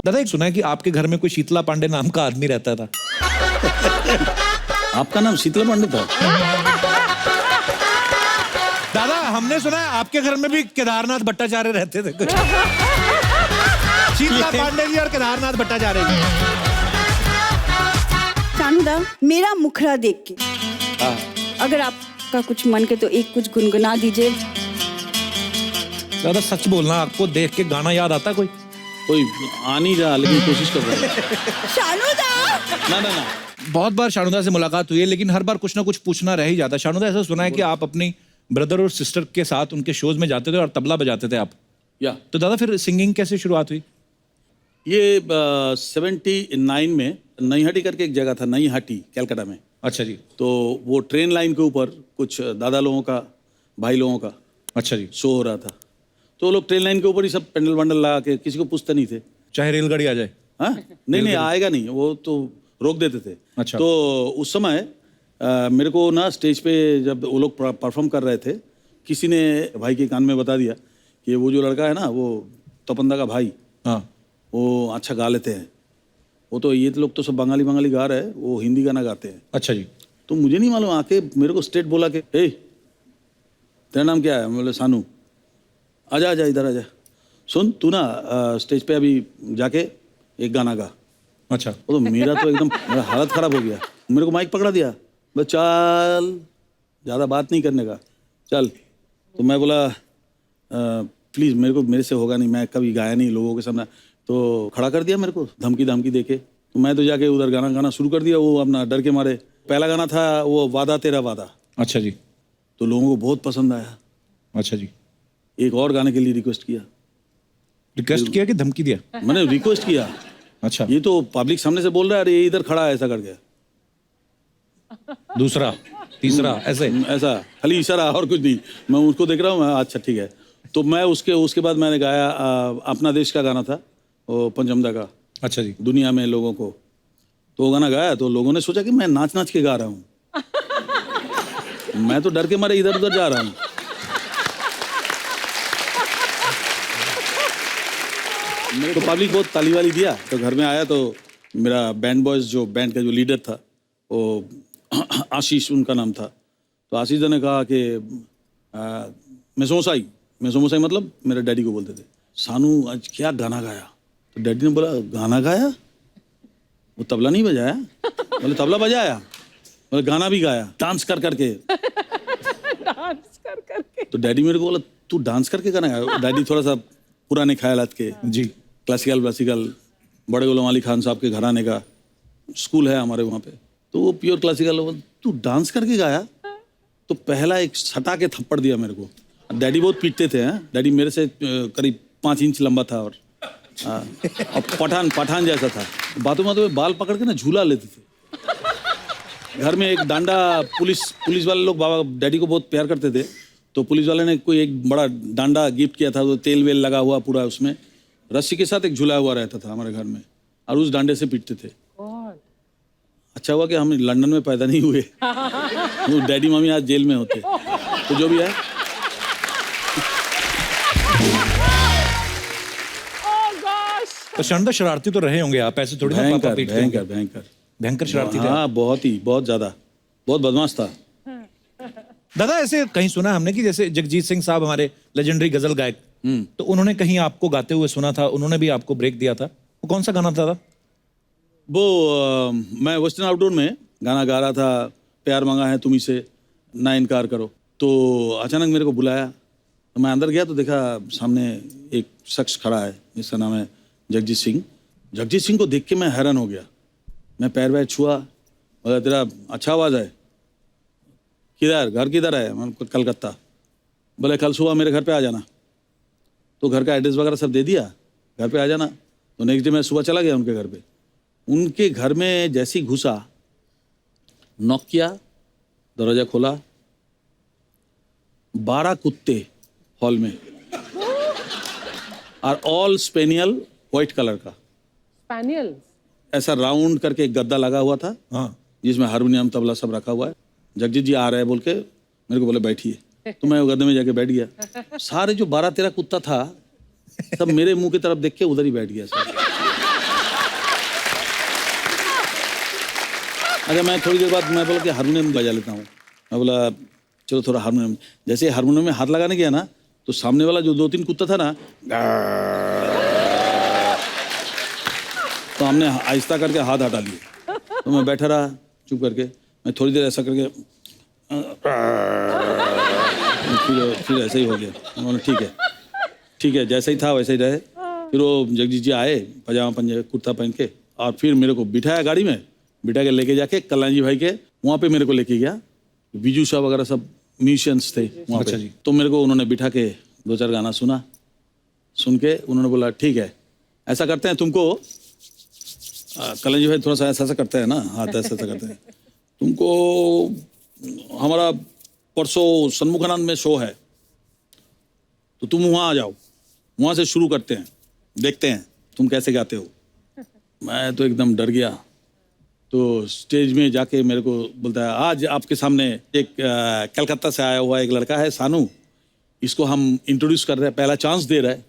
दादा एक सुना है कि आपके घर में कोई शीतला पांडे नाम का आदमी रहता था। आपका नाम शीतला पांडे था? दादा हमने सुना है आपके घर में भी केदारनाथ भट्टाचार्य रहते थे। शीतला पांडे जी और केदारनाथ भट्टाचार्य जी। शानूदा, मेरा मुखड़ा देख के हाँ। अगर आपका कुछ मन के तो एक कुछ गुनगुना दीजिए। दादा सच बोलना, आपको देख के गाना याद आता कोई? कोई आ नहीं रहा लेकिन कोशिश कर रहा है। शानूदा! ना। बहुत बार शानूदा से मुलाकात हुई है, लेकिन हर बार कुछ ना कुछ पूछना रह ही जाता है। शानूदा, ऐसा सुना है कि आप अपनी ब्रदर और सिस्टर के साथ उनके शोज में जाते थे और तबला बजाते थे आप। या तो दादा फिर सिंगिंग कैसे शुरुआत हुई? ये 79 में नईहाटी करके एक जगह था, नईहाटी कलकत्ता में। अच्छा जी। तो वो ट्रेन लाइन के ऊपर कुछ दादा लोगों का, भाई लोगों का अच्छा जी। शो हो रहा था। तो वो लोग ट्रेन लाइन के ऊपर ही सब पेंडल वंडल लगा के, किसी को पूछते नहीं थे। चाहे रेलगाड़ी आ जाए? हाँ नहीं आएगा नहीं, वो तो रोक देते थे। अच्छा। तो उस समय मेरे को ना स्टेज पे जब वो लोग परफॉर्म कर रहे थे, किसी ने भाई के कान में बता दिया कि वो जो लड़का है ना, वो तपंदा का भाई, हाँ। वो अच्छा गा लेते हैं। वो तो ये लोग तो सब बंगाली गा रहे हैं, वो हिंदी गाना गाते हैं। अच्छा जी। तो मुझे नहीं मालूम, आके मेरे को स्ट्रेट बोला कि ए तेरा नाम क्या है? मैं बोले सानू। आजा इधर आजा, सुन तू ना स्टेज पे अभी जाके एक गाना गा। अच्छा। वो तो मेरा हालत खराब हो गया। मेरे को माइक पकड़ा दिया, बस चल, ज़्यादा बात नहीं करने का, चल। तो मैं बोला प्लीज़ मेरे से होगा नहीं, मैं कभी गाया नहीं लोगों के सामने। तो खड़ा कर दिया मेरे को धमकी दे के। तो मैं तो जाके उधर गाना गाना शुरू कर दिया, वो अपना डर के मारे। पहला गाना था वो वादा तेरा वादा। अच्छा जी। तो लोगों को बहुत पसंद आया। अच्छा जी। एक और गाने के लिए रिक्वेस्ट किया। रिक्वेस्ट किया कि धमकी दिया? मैंने रिक्वेस्ट किया। अच्छा। ये तो पब्लिक सामने से बोल रहा है, अरे ये इधर खड़ा है ऐसा करके। दूसरा तीसरा ऐसा खाली इशारा और कुछ नहीं। मैं उसको देख रहा हूँ, अच्छा ठीक है। तो मैं उसके बाद मैंने गाया अपना देश का गाना था, वो पंचमदा का। अच्छा जी। दुनिया में लोगों को, तो वो गाना गाया तो लोगों ने सोचा कि मैं नाच के गा रहा हूँ। मैं तो डर के मारे इधर उधर जा रहा हूँ। मेरे को पब्लिक बहुत ताली वाली दिया। तो घर में आया तो मेरा बैंड बॉयज जो बैंड का जो लीडर था, वो आशीष उनका नाम था। तो आशीष ने कहा कि मेसोमसाई मतलब मेरे डैडी को बोलते थे, सानू आज क्या गाना गाया? तो डैडी ने बोला गाना गाया? वो तबला नहीं बजाया? बोले तबला बजाया। बोले गाना भी गाया, डांस कर करके। तो डैडी मेरे को बोला तू डांस करके गाना गाया? डैडी थोड़ा सा पुराने ख्यालात के जी, क्लासिकल बड़े गुलाम अली खान साहब के घराने का स्कूल है हमारे वहाँ पे। तो वो प्योर क्लासिकल। तू डांस करके गाया? तो पहला एक सटा के थप्पड़ दिया मेरे को। डैडी बहुत पीटते थे। हैं डैडी मेरे से करीब 5 इंच लंबा था और पठान जैसा था। बातों में बाल पकड़ के ना झूला लेते थे। घर में एक डांडा, पुलिस वाले लोग बाबा डैडी को बहुत प्यार करते थे। तो पुलिस वाले ने कोई एक बड़ा डांडा गिफ्ट किया था, तो तेल वेल लगा हुआ पूरा, उसमें रस्सी के साथ एक झूला हुआ रहता था हमारे घर में, और उस डांडे से पीटते थे। अच्छा हुआ कि हम लंदन में पैदा नहीं हुए। तो डैडी मम्मी आज जेल में होते। तो जो भी है, तो शानदार शरारती तो रहे होंगे आप, ऐसे थोड़ी ना पापा पीटते होंगे। भयंकर शरारती थे। हाँ बहुत ज्यादा, बहुत बदमाश था। दादा ऐसे कहीं सुना हमने कि जैसे जगजीत सिंह साहब हमारे लेजेंडरी गजल गायक, तो उन्होंने कहीं आपको गाते हुए सुना था, उन्होंने भी आपको ब्रेक दिया था। वो कौन सा गाना था दादा? वो मैं वेस्टर्न आउटडोर में गाना गा रहा था, प्यार मांगा है तुम्ही से ना इनकार करो। तो अचानक मेरे को बुलाया, तो मैं अंदर गया तो देखा सामने एक शख्स खड़ा है जिसका नाम है जगजीत सिंह। जगजीत सिंह को देख के मैं हैरान हो गया। मैं पैर वैर छुआ, बोला तेरा अच्छा आवाज़ है, किधर घर किधर है? मैं कलकत्ता। बोले कल सुबह मेरे घर पे आ जाना। तो घर का एड्रेस वगैरह सब दे दिया, घर पे आ जाना। तो नेक्स्ट डे मैं सुबह चला गया उनके घर पे। उनके घर में जैसे ही घुसा, नॉक किया, दरवाजा खोला, 12 कुत्ते हॉल में, और ऑल स्पेनियल व्हाइट कलर का। स्पेनियल ऐसा राउंड करके एक गद्दा लगा हुआ था, हाँ, जिसमें हारमोनियम तबला सब रखा हुआ है। जगजीत जी आ रहे हैं बोल के मेरे को बोले बैठिए। तो मैं गद्दे में जाके बैठ गया। सारे जो 12-13 कुत्ता था सब मेरे मुंह की तरफ देख के उधर ही बैठ गया सब। अच्छा मैं थोड़ी देर बाद मैं बोला कि हारमोनियम बजा लेता हूँ। मैं बोला चलो थोड़ा हारमोनियम, जैसे हारमोनियम में हाथ लगाने गया ना तो सामने वाला जो 2-3 कुत्ता था ना, तो हमने आहिस्ता करके हाथ हटा लिए। तो मैं बैठा रहा चुप करके, मैं थोड़ी देर ऐसा करके फिर ऐसे ही हो गया। मैं बोला ठीक है जैसा ही था वैसे ही रहे। फिर वो जगजीत जी आए पजामा पंजे कुर्ता पहन के, और फिर मेरे को बिठाया गाड़ी में, बिठा के लेके जाके कल्याण जी भाई के वहाँ पे मेरे को लेके गया। बीजू साहब वगैरह सब म्यूजिशियंस थे वहाँ अच्छा पे। जी। तो मेरे को उन्होंने बिठा के 2-4 गाना सुना, सुन के उन्होंने बोला ठीक है ऐसा करते हैं तुमको, कल्याण जी भाई थोड़ा सा ऐसा करते हैं ना, हाथ ऐसा करते हैं, तुमको हमारा परसों सन्मुखानंद में शो है तो तुम वहाँ आ जाओ, वहाँ से शुरू करते हैं, देखते हैं तुम कैसे गाते हो। मैं तो एकदम डर गया। तो स्टेज में जाके मेरे को बोलता है आज आपके सामने एक कलकत्ता से आया हुआ एक लड़का है सानू, इसको हम इंट्रोड्यूस कर रहे हैं, पहला चांस दे रहे हैं,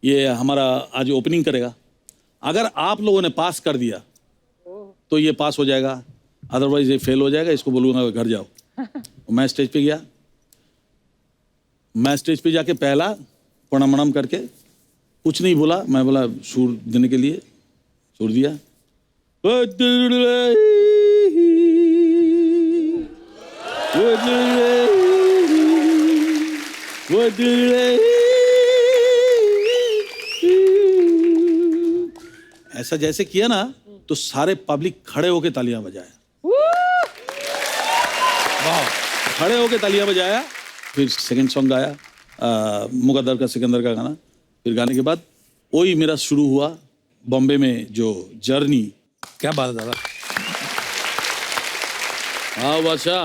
ये हमारा आज ओपनिंग करेगा। अगर आप लोगों ने पास कर दिया तो ये पास हो जाएगा, अदरवाइज ये फेल हो जाएगा, इसको बोलूँगा घर जाओ। मैं स्टेज पे गया, मैं स्टेज पे जाके पहला प्रणाम करके कुछ नहीं बोला, मैं बोला सुर देने के लिए सुर दिया, ऐसा जैसे किया ना तो सारे पब्लिक खड़े होके तालियां बजाया, खड़े होके तालियां बजाया। फिर सेकंड सॉन्ग गाया मुकद्दर का सिकंदर का गाना। फिर गाने के बाद वही मेरा शुरू हुआ बॉम्बे में जो जर्नी। क्या बात है दादा। आओ बादशाह।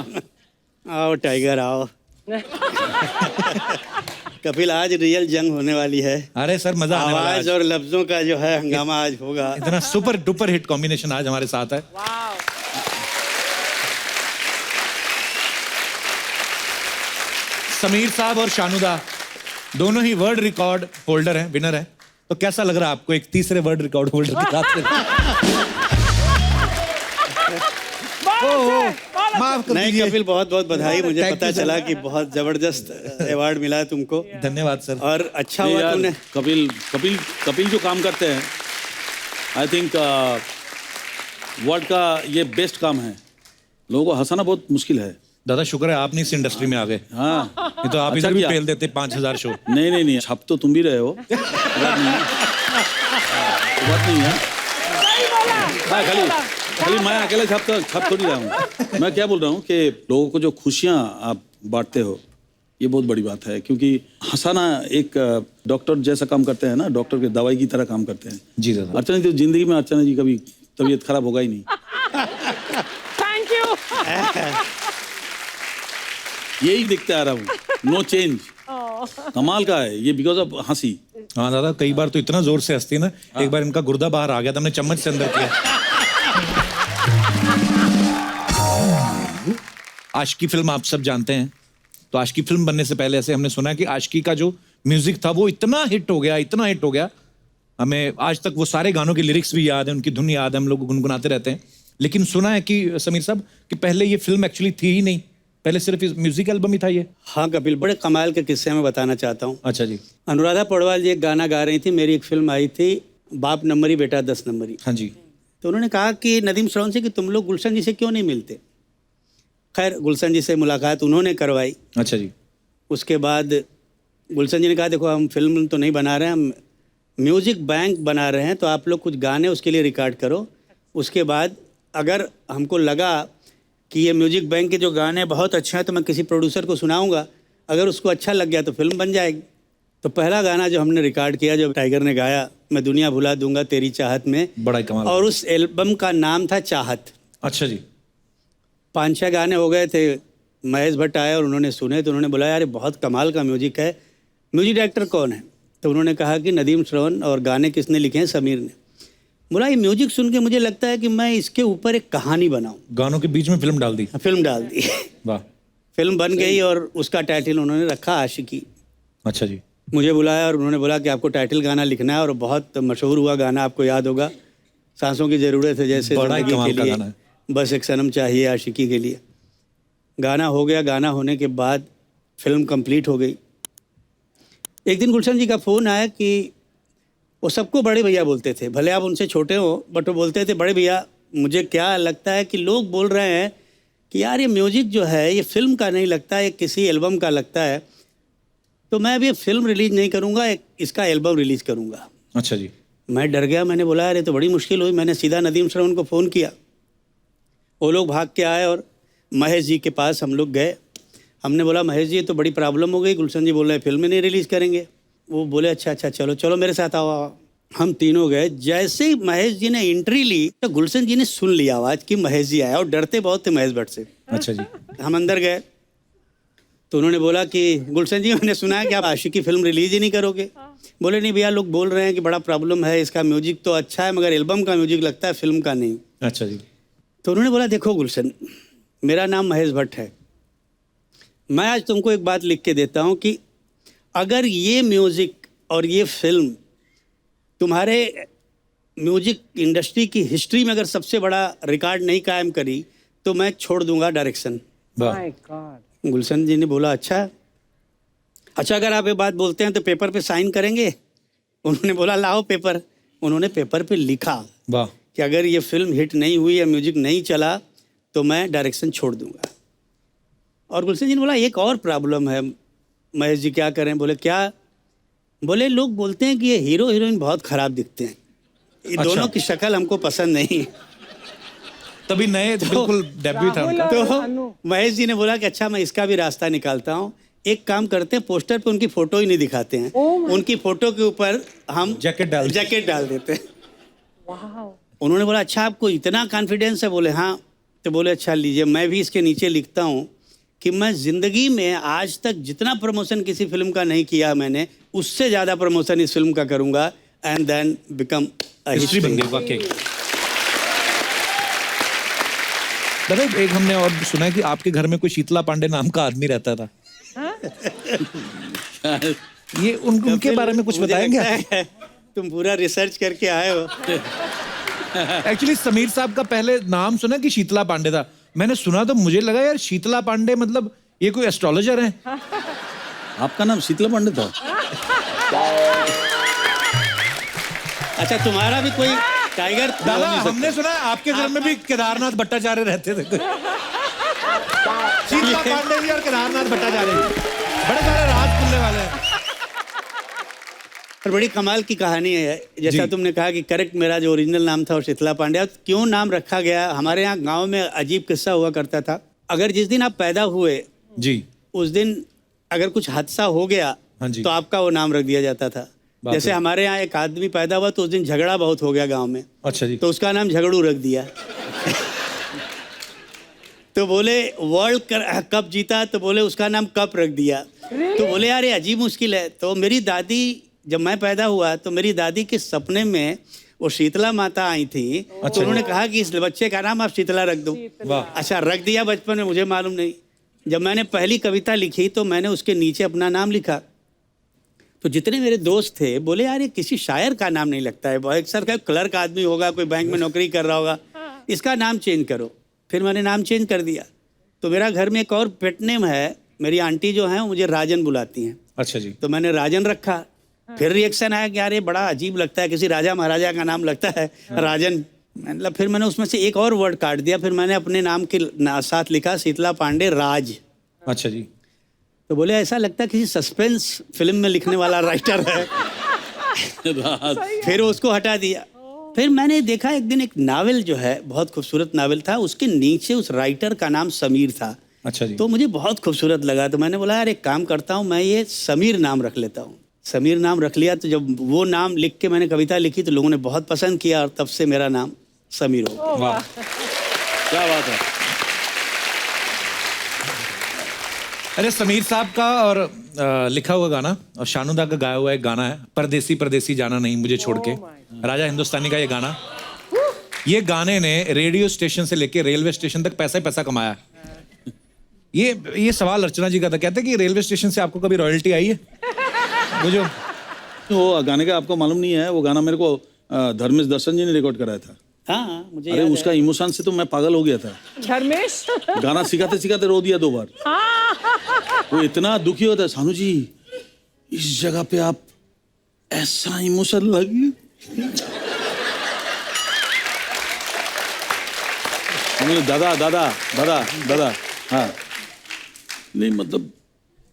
आओ टाइगर आओ। कपिल आज रियल जंग होने वाली है। अरे सर मजा आने वाला है आवाज आज। और लफ्जों का जो है हंगामा आज होगा। इतना सुपर डुपर हिट कॉम्बिनेशन आज हमारे साथ है। समीर साहब और शानुदा दोनों ही वर्ल्ड रिकॉर्ड होल्डर हैं, विनर हैं। तो कैसा लग रहा है आपको एक तीसरे वर्ल्ड रिकॉर्ड होल्डर के साथ में? माफ कर नहीं दीजिए। कपिल बहुत बहुत बधाई, मुझे Thank पता you, sir. चला कि बहुत जबरदस्त अवार्ड मिला है तुमको धन्यवाद सर। और अच्छा नहीं हुआ यार, तुमने। कपिल कपिल कपिल जो काम करते हैं आई थिंक वर्ल्ड का ये बेस्ट काम है। लोगों को हंसाना बहुत मुश्किल है। दादा शुक्र है आप नहीं इस इंडस्ट्री में आ गए, हाँ नहीं तो आप अच्छा इधर भी किया। पेल देते 5000 शो। नहीं छप तो तुम भी रहे हो, बात नहीं है। बात नहीं है। हाँ, खाली मैं अकेले छप थोड़ी रहा हूँ। मैं क्या बोल रहा हूँ कि लोगों को जो खुशियाँ आप बांटते हो ये बहुत बड़ी बात है, क्योंकि हंसाना एक डॉक्टर जैसा काम करते हैं ना, डॉक्टर के दवाई की तरह काम करते हैं। जी दादा। अर्चना जी तो जिंदगी में अर्चना जी कभी तबीयत खराब होगा ही नहीं। Thank you. यही देखते आ रहा हूँ, नो चेंज। कमाल का है ये, बिकॉज ऑफ हंसी। हाँ दादा कई बार तो इतना जोर से हंसती है ना, एक बार इनका गुर्दा बाहर आ गया था, हमने चम्मच से अंदर किया। आशिकी फिल्म आप सब जानते हैं, तो आशिकी फिल्म बनने से पहले ऐसे हमने सुना कि आशिकी का जो म्यूजिक था वो इतना हिट हो गया, हमें आज तक वो सारे गानों के लिरिक्स भी याद है, उनकी धुन याद है, हम लोग गुनगुनाते रहते हैं। लेकिन सुना है कि समीर साहब कि पहले ये फिल्म एक्चुअली थी ही नहीं, पहले सिर्फ म्यूजिक एल्बम ही था ये। हाँ कपिल, बड़े कमाल के किस्से मैं बताना चाहता हूँ। अच्छा जी। अनुराधा पौडवाल जी एक गाना गा रही थी, मेरी एक फिल्म आई थी बाप नंबरी बेटा 10 नंबरी। हाँ जी। तो उन्होंने कहा कि नदीम श्रवण से कि तुम लोग गुलशन जी से क्यों नहीं मिलते। खैर गुलशन जी से मुलाकात उन्होंने करवाई। अच्छा जी। उसके बाद गुलशन जी ने कहा देखो हम फिल्म तो नहीं बना रहे हैं, हम म्यूजिक बैंक बना रहे हैं, तो आप लोग कुछ गाने उसके लिए रिकॉर्ड करो। उसके बाद अगर हमको लगा कि ये म्यूजिक बैंक के जो गाने बहुत अच्छे हैं तो मैं किसी प्रोड्यूसर को सुनाऊंगा, अगर उसको अच्छा लग गया तो फिल्म बन जाएगी। तो पहला गाना जो हमने रिकॉर्ड किया, जो टाइगर ने गाया, मैं दुनिया भुला दूंगा तेरी चाहत में, बड़ा ही कमाल। और उस एल्बम का नाम था चाहत। अच्छा जी। 5-6 गाने हो गए थे। महेश भट्ट आए और उन्होंने सुने तो उन्होंने बोला यार ये बहुत कमाल का म्यूजिक है, म्यूजिक डायरेक्टर कौन है? तो उन्होंने कहा कि नदीम श्रवण, और गाने किसने लिखे हैं? समीर ने। बोला ये म्यूजिक सुन के मुझे लगता है कि मैं इसके ऊपर एक कहानी बनाऊं। गानों के बीच में फिल्म डाल दी। फिल्म डाल दी। वाह। फिल्म बन गई और उसका टाइटल उन्होंने रखा आशिकी। अच्छा जी। मुझे बुलाया और उन्होंने बोला कि आपको टाइटल गाना लिखना है, और बहुत मशहूर हुआ गाना, आपको याद होगा, सांसों की ज़रूरत है जैसे बड़ा ही ज़िंदगी कमाल के का लिए। गाना है। बस एक सनम चाहिए आशिकी के लिए। गाना हो गया, गाना होने के बाद फिल्म कंप्लीट हो गई। एक दिन गुलशन जी का फ़ोन आया कि वो सबको बड़े भैया बोलते थे, भले आप उनसे छोटे हो, बट वो बोलते थे बड़े भैया। मुझे क्या लगता है कि लोग बोल रहे हैं कि यार ये म्यूज़िक जो है ये फिल्म का नहीं लगता है, किसी एल्बम का लगता है, तो मैं अभी फिल्म रिलीज़ नहीं करूँगा, इसका एल्बम रिलीज़ करूँगा। अच्छा जी। मैं डर गया, मैंने बोला अरे तो बड़ी मुश्किल हुई। मैंने सीधा नदीम श्रवण को फ़ोन किया, वो लोग भाग के आए और महेश जी के पास हम लोग गए। हमने बोला महेश जी तो बड़ी प्रॉब्लम हो गई, गुलशन जी बोल रहे हैं फिल्म नहीं रिलीज़ करेंगे। वो बोले अच्छा अच्छा चलो चलो मेरे साथ आओ। हम तीनों गए। जैसे ही महेश जी ने एंट्री ली तो गुलशन जी ने सुन लिया आवाज़ कि महेश जी आया, और डरते बहुत थे महेश भट्ट से। अच्छा जी। हम अंदर गए तो उन्होंने बोला कि गुलशन जी मैंने सुना है कि आप आशिकी फिल्म रिलीज़ ही नहीं करोगे। बोले नहीं भैया, लोग बोल रहे हैं कि बड़ा प्रॉब्लम है, इसका म्यूजिक तो अच्छा है मगर एल्बम का म्यूजिक लगता है, फिल्म का नहीं। अच्छा जी। तो उन्होंने बोला देखो गुलशन, मेरा नाम महेश भट्ट है, मैं आज तुमको एक बात लिख के देता हूँ कि अगर ये म्यूज़िक और ये फिल्म तुम्हारे म्यूजिक इंडस्ट्री की हिस्ट्री में अगर सबसे बड़ा रिकॉर्ड नहीं कायम करी तो मैं छोड़ दूंगा डायरेक्शन। वाह। My God. गुलशन जी ने बोला अच्छा अगर आप ये बात बोलते हैं तो पेपर पे साइन करेंगे। उन्होंने बोला लाओ पेपर। उन्होंने पेपर पे लिखा वाह। कि अगर ये फिल्म हिट नहीं हुई या म्यूजिक नहीं चला तो मैं डायरेक्शन छोड़ दूंगा। और गुलशन जी ने बोला एक और प्रॉब्लम है महेश जी, क्या करें? बोले क्या? बोले लोग बोलते हैं कि ये हीरो हीरोइन बहुत खराब दिखते हैं, ये अच्छा। दोनों की शक्ल हमको पसंद नहीं। तभी नए बिल्कुल डेब्यू था उनका। तो महेश जी ने बोला कि अच्छा मैं इसका भी रास्ता निकालता हूँ, एक काम करते हैं पोस्टर पे उनकी फोटो ही नहीं दिखाते हैं, उनकी फोटो के ऊपर हम जैकेट डाल देते हैं। Wow. उन्होंने बोला अच्छा आपको इतना कॉन्फिडेंस है? बोले हाँ। तो बोले अच्छा लीजिए, मैं भी इसके नीचे लिखता हूँ कि मैं ज़िंदगी में आज तक जितना प्रमोशन किसी फिल्म का नहीं किया मैंने, उससे ज़्यादा प्रमोशन इस फिल्म का करूँगा एंड देन बिकम हिस्ट्री बन गई वाकई। दादा एक हमने और सुना है कि आपके घर में कोई शीतला पांडे नाम का आदमी रहता था। ये उनके बारे में कुछ बताएंगे आप? तुम पूरा रिसर्च करके आए हो। एक्चुअली समीर साहब का पहले नाम सुना कि शीतला पांडे था, मैंने सुना तो मुझे लगा यार शीतला पांडे मतलब ये कोई एस्ट्रोलॉजर है। आपका नाम शीतला पांडे था? अच्छा तुम्हारा भी कोई टाइगर? दादा हमने सुना है आपके घर में भी केदारनाथ भट्टाचार्य रहते थे। शीतला पांडे जी और केदारनाथ भट्टाचार्य बड़े सारे राज खुलने वाले हैं। और बड़ी कमाल की कहानी है। जैसा तुमने कहा कि करेक्ट, मेरा जो ओरिजिनल नाम था वो शीतला पांडे। क्यों नाम रखा गया? हमारे यहाँ गांव में अजीब किस्सा हुआ करता था, अगर जिस दिन आप पैदा हुए जी उस दिन अगर कुछ हादसा हो गया तो आपका वो नाम रख दिया जाता था। जैसे हमारे यहाँ एक आदमी पैदा हुआ तो उस दिन झगड़ा बहुत हो गया गांव में। अच्छा जी। तो उसका नाम झगड़ू रख दिया। तो बोले वर्ल्ड कप जीता तो बोले उसका नाम कप रख दिया। तो बोले यार ये अजीब मुश्किल है। तो मेरी दादी, जब मैं पैदा हुआ तो मेरी दादी के सपने में वो शीतला माता आई थी। तो उन्होंने कहा कि इस बच्चे का नाम आप शीतला रख दो। अच्छा रख दिया बचपन में, मुझे मालूम नहीं। जब मैंने पहली कविता लिखी तो मैंने उसके नीचे अपना नाम लिखा। तो जितने मेरे दोस्त थे बोले यार ये किसी शायर का नाम नहीं लगता है, बहुत सर का क्लर्क आदमी होगा, कोई बैंक में नौकरी कर रहा होगा, इसका नाम चेंज करो। फिर मैंने नाम चेंज कर दिया। तो मेरा घर में एक और पेट नेम है, मेरी आंटी जो है वो मुझे राजन बुलाती हैं। अच्छा जी। तो मैंने राजन रखा। फिर रिएक्शन आया कि यार ये बड़ा अजीब लगता है, किसी राजा महाराजा का नाम लगता है राजन। मतलब फिर मैंने उसमें से एक और वर्ड काट दिया। फिर मैंने अपने नाम के साथ लिखा शीतला पांडे राज। अच्छा जी। तो बोले ऐसा लगता है किसी सस्पेंस फिल्म में लिखने वाला राइटर है। फिर उसको हटा दिया। फिर मैंने देखा एक दिन एक नावल जो है, बहुत खूबसूरत नावल था, उसके नीचे उस राइटर का नाम समीर था। अच्छा जी। तो मुझे बहुत खूबसूरत लगा। तो मैंने बोला यार एक काम करता हूँ, मैं ये समीर नाम रख लेता हूँ। समीर नाम रख लिया। तो जब वो नाम लिख के मैंने कविता लिखी तो लोगों ने बहुत पसंद किया और तब से मेरा नाम समीर हो गया। वाह क्या बात है। अरे समीर साहब का और लिखा हुआ गाना और शानुदा का गाया हुआ एक गाना है, परदेसी परदेसी जाना नहीं मुझे छोड़ के, राजा हिंदुस्तानी का ये गाना। ये गाने ने रेडियो स्टेशन से लेके रेलवे स्टेशन तक पैसा ही पैसा कमाया। ये सवाल अर्चना जी का था, कहते कि रेलवे स्टेशन से आपको कभी रॉयल्टी आई है? वो जो वो गाने का आपको मालूम नहीं है, वो गाना मेरे को धर्मेश दर्शन जी ने रिकॉर्ड कराया था। हाँ मुझे अरे याद उसका इमोशन से तो मैं पागल हो गया था। धर्मेश गाना सिखाते सिखाते रो दिया 2 बार। वो इतना दुखी होता है, सानू जी इस जगह पे आप ऐसा इमोशन लगे। हमने दादा दादा दादा दादा, हाँ नहीं मतलब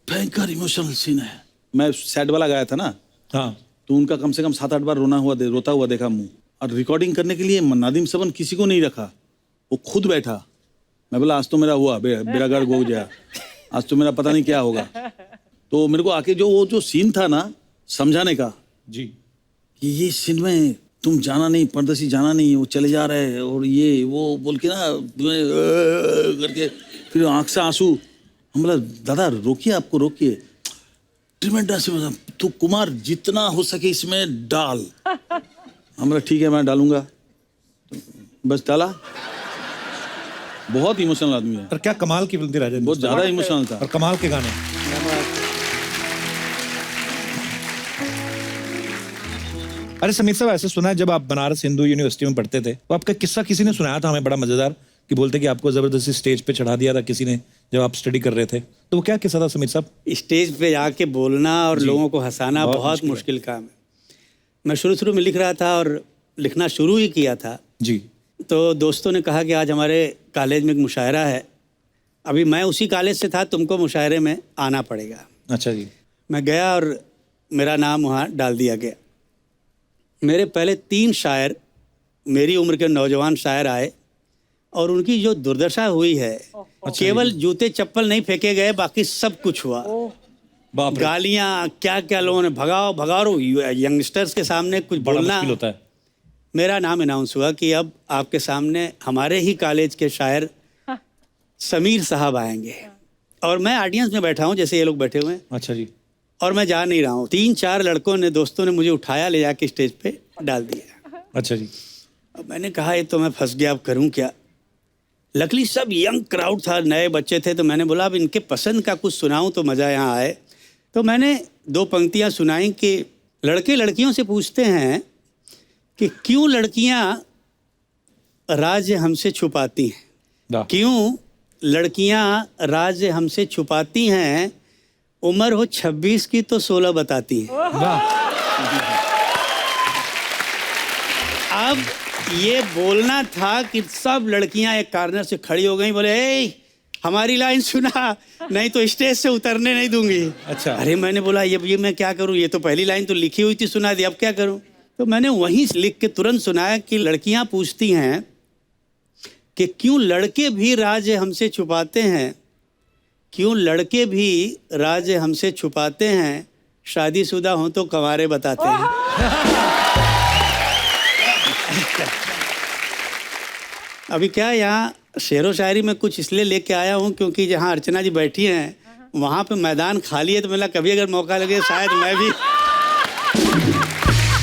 भयंकर इमोशनल सीन है। मैं सैड वाला गाया था ना, हाँ तो उनका कम से कम 7-8 बार रोता हुआ देखा मुंह। और रिकॉर्डिंग करने के लिए नादिम सबन किसी को नहीं रखा, वो खुद बैठा। मैं बोला आज तो मेरा हुआ बेड़ा गर्क हो गया, आज तो मेरा पता नहीं क्या होगा। तो मेरे को आके वो जो सीन था ना समझाने का, जी, कि ये सीन में तुम जाना नहीं, परदेसी जाना नहीं, वो चले जा रहे हैं और ये वो बोल के ना करके फिर आंख से आंसू। हम बोला दादा रोकिए, आपको रोकिए, ट्रिमेंडस तू कुमार जितना हो सके इसमें डाल। हम बोला ठीक है मैं डालूंगा, तो बस डाला। बहुत इमोशनल आदमी है, पर क्या कमाल की फिल्म थी राजेंद्र, बहुत ज्यादा इमोशनल था। और कमाल के गाने। अरे समीर साहब, ऐसे सुना है जब आप बनारस हिंदू यूनिवर्सिटी में पढ़ते थे तो आपका किस्सा किसी ने सुनाया था हमें, बड़ा मजेदार, कि बोलते कि आपको जबरदस्ती स्टेज पे चढ़ा दिया था किसी ने जब आप स्टडी कर रहे थे। तो वो क्या किस्सा था समीर साहब? स्टेज पे आके बोलना और लोगों को हंसाना बहुत मुश्किल काम है। मैं शुरू में लिख रहा था और लिखना शुरू ही किया था, जी, तो दोस्तों ने कहा कि आज हमारे कॉलेज में एक मुशायरा है। अभी मैं उसी कॉलेज से था, तुमको मुशायरे में आना पड़ेगा। अच्छा जी। मैं गया और मेरा नाम वहाँ डाल दिया गया। मेरे पहले 3 शायर, मेरी उम्र के नौजवान शायर आए और उनकी जो दुर्दशा हुई है, केवल जूते चप्पल नहीं फेंके गए, बाकी सब कुछ हुआ। बाप रे, गालियाँ क्या क्या लोगों ने, भगाओ भगाओ, यंगस्टर्स के सामने कुछ बड़ा बोलना। मुश्किल होता है। मेरा नाम अनाउंस हुआ कि अब आपके सामने हमारे ही कॉलेज के शायर समीर साहब आएंगे, और मैं ऑडियंस में बैठा हूँ जैसे ये लोग बैठे हुए हैं, अच्छा जी। और मैं जा नहीं रहा हूँ। 3-4 लड़कों ने, दोस्तों ने मुझे उठाया, ले जाके स्टेज पे डाल दिया। अच्छा जी। अब मैंने कहा ये तो मैं फंस गया, अब करूँ क्या। लकीली सब यंग क्राउड था, नए बच्चे थे, तो मैंने बोला अब इनके पसंद का कुछ सुनाऊं तो मज़ा यहाँ आए। तो मैंने 2 पंक्तियाँ सुनाई कि लड़के लड़कियों से पूछते हैं कि क्यों लड़कियाँ राज हमसे छुपाती हैं, वाह, क्यों लड़कियाँ राज हमसे छुपाती हैं, उम्र हो 26 की तो 16 बताती हैं। वाह, अब ये बोलना था कि सब लड़कियां एक कॉर्नर से खड़ी हो गई, बोले ए हमारी लाइन सुना, नहीं तो स्टेज से उतरने नहीं दूंगी। अच्छा। अरे मैंने बोला ये मैं क्या करूं, ये तो पहली लाइन तो लिखी हुई थी, सुना दी, अब क्या करूं। तो मैंने वहीं लिख के तुरंत सुनाया कि लड़कियां पूछती हैं कि क्यों लड़के भी राज हमसे छुपाते हैं, क्यों लड़के भी राज हमसे छुपाते हैं, शादीशुदा हों तो कंवारे बताते हैं। अभी क्या यहाँ शेरो शायरी में कुछ इसलिए लेके आया हूँ क्योंकि जहाँ अर्चना जी बैठी हैं वहाँ पे मैदान खाली है, तो मेरा कभी अगर मौका लगे शायद मैं भी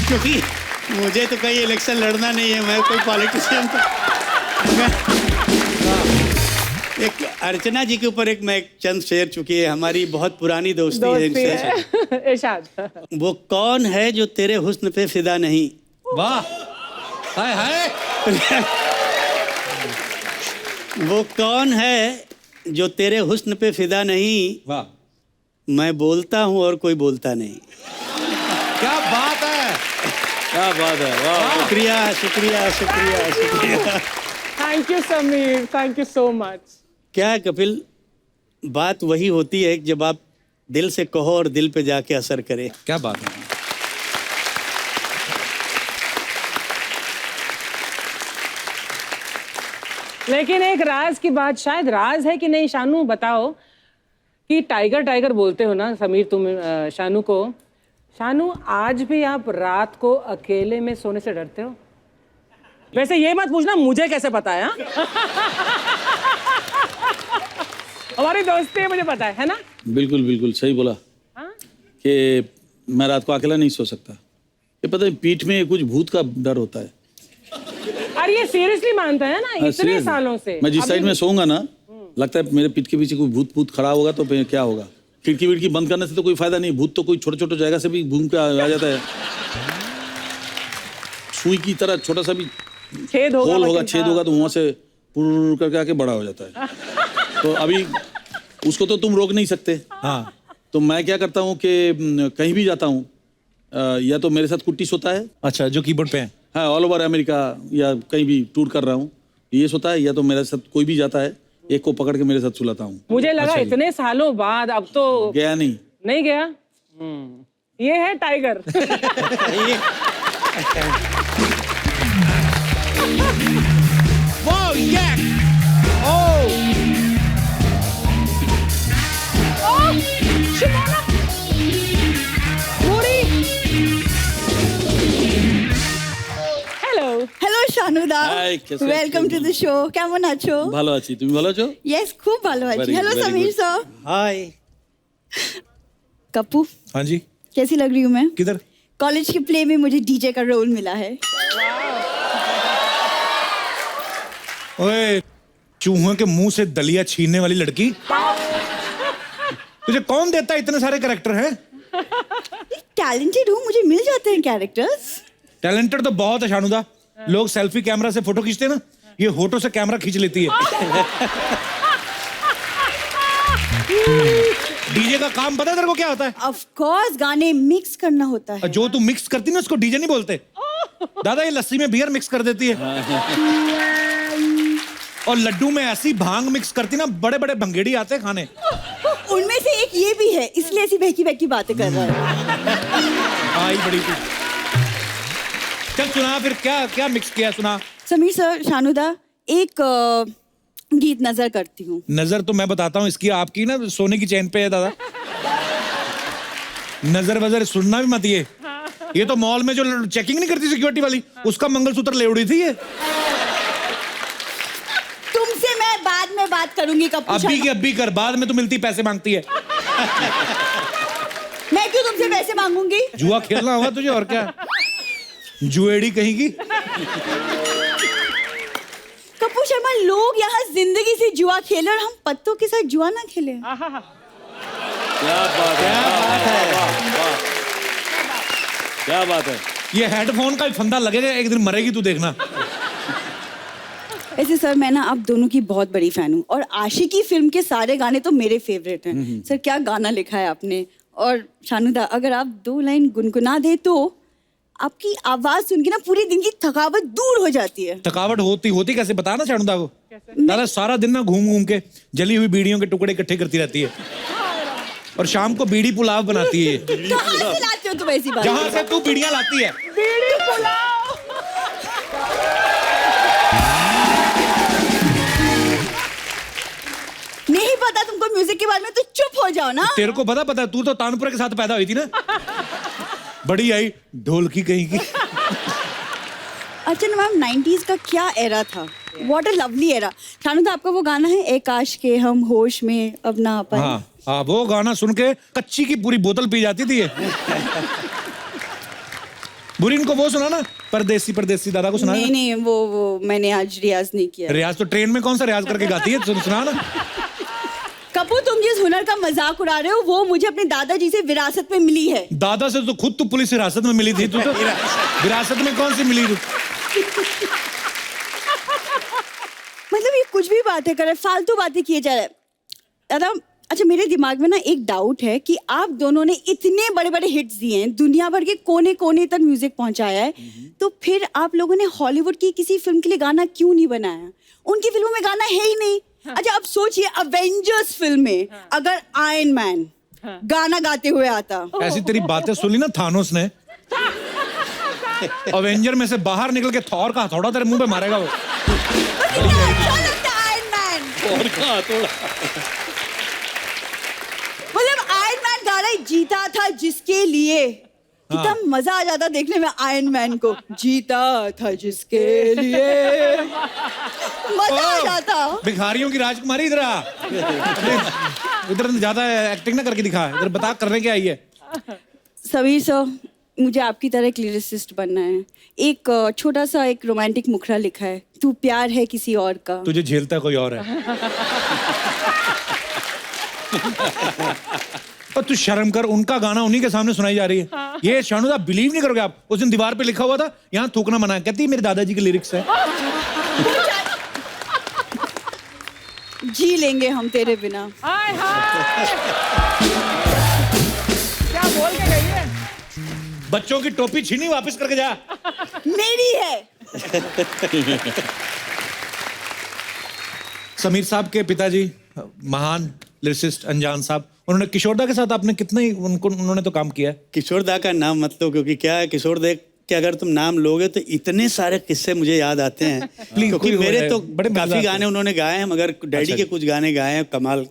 क्योंकि मुझे तो कहीं इलेक्शन लड़ना नहीं है, मैं कोई पॉलिटिशियन एक अर्चना जी के ऊपर मैं एक चंद शेर, चुकी है हमारी बहुत पुरानी दोस्ती है इनसे। इरशाद। वो कौन है जो तेरे हुस्न पे फिदा नहीं, वाह, हाय हाय, वो कौन है जो तेरे हुस्न पे फिदा नहीं, वाह, मैं बोलता हूँ और कोई बोलता नहीं। क्या बात है, क्या बात है, वाह। शुक्रिया शुक्रिया शुक्रिया शुक्रिया। Thank you Sameer, thank you so much. क्या है कपिल, बात वही होती है जब आप दिल से कहो और दिल पे जाके असर करे। क्या बात है। लेकिन एक राज की बात, शायद राज है कि नहीं, शानू बताओ, कि टाइगर टाइगर बोलते हो ना समीर तुम शानू को, शानू आज भी आप रात को अकेले में सोने से डरते हो? वैसे ये मत पूछना मुझे कैसे पता है, हाँ? हमारी दोस्ती है, मुझे पता है ना? बिल्कुल बिल्कुल सही बोला। हाँ? कि मैं रात को अकेला नहीं सो सकता। ये पता है पीठ में कुछ भूत का डर होता है। अरे ये सीरियसली मानता है ना हाँ, इतने seriously। सालों से। मैं जिस अभी साइड में भी- सोऊंगा ना, लगता है मेरे पीठ के पीछे कोई भूत खड़ा होगा तो फिर क्या होगा। खिड़की विड़की बंद करने से तो कोई फायदा नहीं, भूत तो कोई छोटे छोटे जगह से भी घूम के आ जाता है। सुई की तरह छोटा सा भी छेद होगा, होल होगा, लेकिन छेद हाँ। होगा तो वहां से पुर करके आके बड़ा हो जाता है। तो अभी उसको तो तुम रोक नहीं सकते। हाँ तो मैं क्या करता हूँ कि कहीं भी जाता हूँ, या तो मेरे साथ कुट्टी सोता है, अच्छा, जो कीबोर्ड पे है। हाँ, ऑल ओवर अमेरिका या कहीं भी टूर कर रहा हूँ, ये सोता है, या तो मेरे साथ कोई भी जाता है, एक को पकड़ के मेरे साथ सुलाता हूँ। मुझे लगा अच्छा जी। इतने सालों बाद अब तो गया नहीं। नहीं गया। ये है tiger. Wow, yeah! Oh! Hello. Hello শানুদা, Hi, कैसे ওয়েলকাম আছো? To the show. কেমন আছো? ভালো আছি, তুমি ভালো আছো? यस, खूब ভালো আছি। Very hello good, very Sameer good. Sir. Hi. Kappu, हाँ जी, कैसी लग रही हूँ मैं? किधर? कॉलेज के प्ले में मुझे डीजे का रोल मिला है। ओए, चूहों के मुंह से दलिया छीनने वाली लड़की, तुझे कौन देता है इतने सारे कैरेक्टर हैं? टैलेंटेड हूँ, मुझे मिल जाते हैं कैरेक्टर्स। टैलेंटेड तो बहुत है शानुदा। लोग सेल्फी कैमरा से फोटो खींचते हैं ना, ये होठों से कैमरा खींच लेती है। डीजे का काम पता है तेरे को क्या होता है? ऑफ कोर्स, गाने मिक्स करना होता है। जो तू मिक्स करती ना उसको डीजे नहीं बोलते। दादा ये लस्सी में बियर मिक्स कर देती है, और लड्डू में ऐसी भांग मिक्स करती ना, बड़े बड़े भंगेड़ी आते हैं खाने। उनमें से एक ये भी है, इसलिए ऐसी बहकी बहकी बातें कर रहा है। आई बड़ी तू। चल सुना फिर, क्या क्या मिक्स किया, सुना। समीर सर, शानुदा, एक गीत नजर करती हूँ। नजर तो मैं बताता हूँ इसकी, आपकी ना सोने की चैन पे है दादा। नजर वजर सुनना भी मत ये तो मॉल में जो चेकिंग नहीं करती सिक्योरिटी वाली, उसका मंगलसूत्र ले उड़ी थी ये। तुमसे मैं बाद में बात करूंगी कप्पू अभी की शर्मा। अभी कर, बाद में तो मिलती पैसे मांगती है। मैं क्यों तुमसे पैसे मांगूंगी? जुआ खेलना होगा तुझे, और क्या जुएड़ी कहेगी। कप्पू शर्मा, लोग यहाँ जिंदगी से जुआ खेले और हम पत्तों के साथ जुआ ना खेले। क्या बात है, क्या बात है। ये हेडफोन का भी फंदा लगेगा, एक दिन मरेगी तू देखना। ऐसे सर, मैं ना आप दोनों की बहुत बड़ी फैन हूँ, और आशिकी फिल्म के सारे गाने तो मेरे फेवरेट हैं। सर, क्या गाना लिखा है आपने। और शानुदा, अगर आप 2 लाइन गुनगुना दे तो आपकी आवाज सुन के ना पूरी दिन की थकावट दूर हो जाती है। थकावट होती कैसे, बता ना शानुदा को। दादा सारा दिन ना घूम घूम के जली हुई बीड़ियों के टुकड़े इकट्ठे करती रहती है, और शाम को बीड़ी पुलाव बनाती है। कहाँ से लाते हो तुम ऐसी बात? जहां से तू बीड़ियां लाती है। बीड़ी पुलाव। नहीं पता तुमको म्यूजिक के बारे में, तो चुप हो जाओ ना। तेरे को पता तू तो तानपुरा के साथ पैदा हुई थी ना। बड़ी आई ढोलकी कहीं की। अच्छा ना मैम, 90s का क्या एरा था। What a lovely era. Shanuda, आपका वो गाना है, ए काश के हम होश में अब ना पाए। हाँ, वो गाना सुन के कच्ची की पूरी बोतल पी जाती थी ये। बुरीन को वो सुना ना, परदेसी परदेसी, दादा को सुना नहीं ना? नहीं, वो मैंने आज रियाज नहीं किया। रियाज तो ट्रेन में कौन सा रियाज करके गाती है, सुना ना। कपूर, तुम जिस हुनर का मजाक उड़ा रहे हो वो मुझे अपने दादाजी से विरासत में मिली है। दादा से तो खुद तू पुलिस हिरासत में मिली थी, तू तो विरासत में कौन सी मिली तू? मतलब ये कुछ भी बातें कर रहे, फालतू बातें किए जा रहे। दादा, अच्छा, मेरे दिमाग में ना एक डाउट है कि आप दोनों ने इतने बड़े बड़े हिट्स दिए हैं, दुनिया भर के कोने कोने तक म्यूजिक पहुंचाया है, तो फिर आप लोगों ने हॉलीवुड की किसी फिल्म के लिए गाना क्यों नहीं बनाया? उनकी फिल्मों में गाना है ही नहीं। अच्छा, अब सोचिए, अवेंजर्स फिल्म में अगर आयरन मैन गाना गाते हुए आता। ऐसी तेरी बातें सुनी ना थानोस ने, अवेंजर में से बाहर निकल के थॉर का हथौड़ा तेरे मुंह पे मारेगा वो। अच्छा लगता है आयरन मैन। और का थोड़ा मतलब आयरन मैन गा रहा है, जीता था जिसके लिए। कितना मजा आ जाता देखने में आयरन मैन को, जीता था जिसके लिए। मजा आ जाता। भिखारियों की राजकुमारी, इधर आ। इधर ज्यादा एक्टिंग ना करके दिखा, इधर बता करने क्या आई है। समीर सर, मुझे आपकी तरह एक लिरिसिस्ट बनना है। एक छोटा सा एक रोमांटिक मुखड़ा लिखा है, तू प्यार है किसी और का। तुझे झेलता कोई और है। और तू शर्म कर, उनका गाना उन्हीं के सामने सुनाई जा रही है। ये शानू साहब बिलीव नहीं करोगे आप, उस दिन दीवार पे लिखा हुआ था यहाँ थूकना मना है, कहती है मेरे दादाजी के लिरिक्स है। जी लेंगे हम तेरे बिना। हाय हाय क्या बोल के गई है? बच्चों की टोपी छीनी, वापस करके जा। मेरी है। समीर साहब के पिताजी महान लिरिसिस्ट अनजान साहब, उन्होंने किशोरदा के साथ आपने कितने उन्होंने तो काम किया है। किशोरदा का नाम मत लो, क्योंकि क्या है किशोरदा के अगर तुम नाम लोगे तो इतने सारे किस्से मुझे याद आते हैं। क्योंकि कोई मेरे तो बड़े काफी मजेदार गाने उन्होंने गाए हैं, मगर डैडी अच्छा के जी। कुछ गाने गाए हैं कमाल।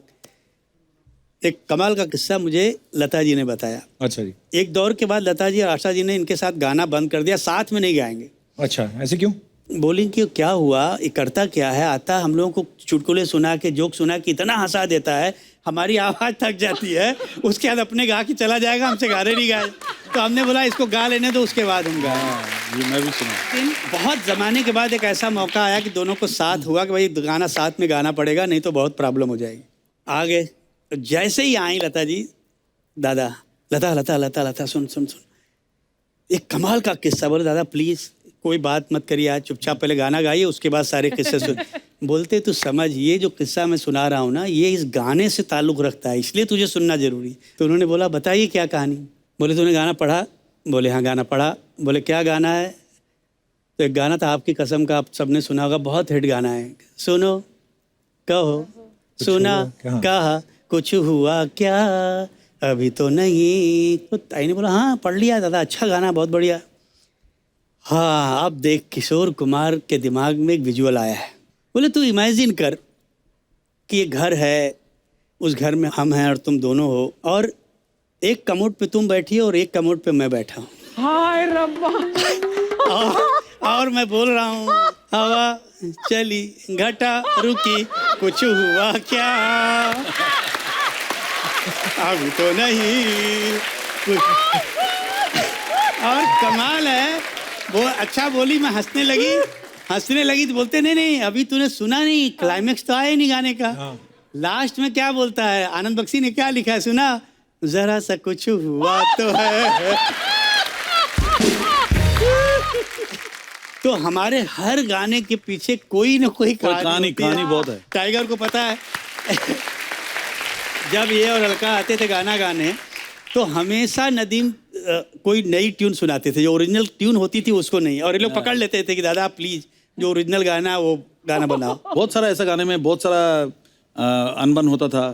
एक कमाल का किस्सा मुझे लता जी ने बताया। अच्छा जी। एक दौर के बाद लता जी और आशा जी ने इनके साथ गाना बंद कर दिया, साथ में नहीं गाएंगे। अच्छा, ऐसे क्यों? बोली कि क्या हुआ, ये करता क्या है, आता हम लोगों को चुटकुले सुना के जोक सुना के इतना हंसा देता है, हमारी आवाज थक जाती है, उसके बाद अपने गा के चला जाएगा, हमसे गाने नहीं गाए। तो हमने बोला इसको गा लेने दो, उसके बाद हम गाए। ये मैं भी सुना। लेकिन बहुत ज़माने के बाद एक ऐसा मौका आया कि दोनों को साथ हुआ कि भाई गाना साथ में गाना पड़ेगा, नहीं तो बहुत प्रॉब्लम हो जाएगी। आगे जैसे ही आई लता जी, दादा लता लता लता लता सुन सुन सुन, एक कमाल का किस्सा। बोले दादा प्लीज़ कोई बात मत करिए, आज चुपचाप पहले गाना गाइए, उसके बाद सारे किस्से सुन। बोलते तू समझ, ये जो किस्सा मैं सुना रहा हूँ ना, ये इस गाने से ताल्लुक़ रखता है, इसलिए तुझे सुनना जरूरी। तो उन्होंने बोला बताइए क्या कहानी। बोले तूने गाना पढ़ा? बोले हाँ गाना पढ़ा। बोले क्या गाना है? तो एक गाना था आपकी कसम का, आप सबने सुना होगा, बहुत हिट गाना है। सुनो कहो सुना क्या? कहा कुछ हुआ क्या, अभी तो नहीं। तो ताई ने बोला हाँ पढ़ लिया दादा, अच्छा गाना, बहुत बढ़िया। हाँ अब देख, किशोर कुमार के दिमाग में एक विजुअल आया है। बोले तू इमेजिन कर कि ये घर है, उस घर में हम हैं और तुम दोनों हो, और एक कमोड पे तुम बैठी हो और एक कमोड पे मैं बैठा हूँ, हाय रब्बा। और मैं बोल रहा हूँ हवा चली घटा रुकी कुछ हुआ क्या, अब तो नहीं कुछ। और कमाल है वो, अच्छा बोली, मैं हंसने लगी तो बोलते नहीं नहीं अभी तूने सुना नहीं, क्लाइमेक्स तो आया ही नहीं गाने का। लास्ट में क्या बोलता है, आनंद बख्शी ने क्या लिखा है सुना, जरा सा कुछ हुआ तो है। तो हमारे हर गाने के पीछे कोई ना कोई कहानी बहुत है। टाइगर को पता है जब ये और अलका आते थे गाना गाने, तो हमेशा नदीम कोई नई ट्यून सुनाते थे, जो ओरिजिनल ट्यून होती थी उसको नहीं, और ये लोग पकड़ लेते थे कि दादा प्लीज जो ओरिजिनल गाना है वो गाना बनाओ। बहुत सारा ऐसा गाने में बहुत सारा अनबन होता था।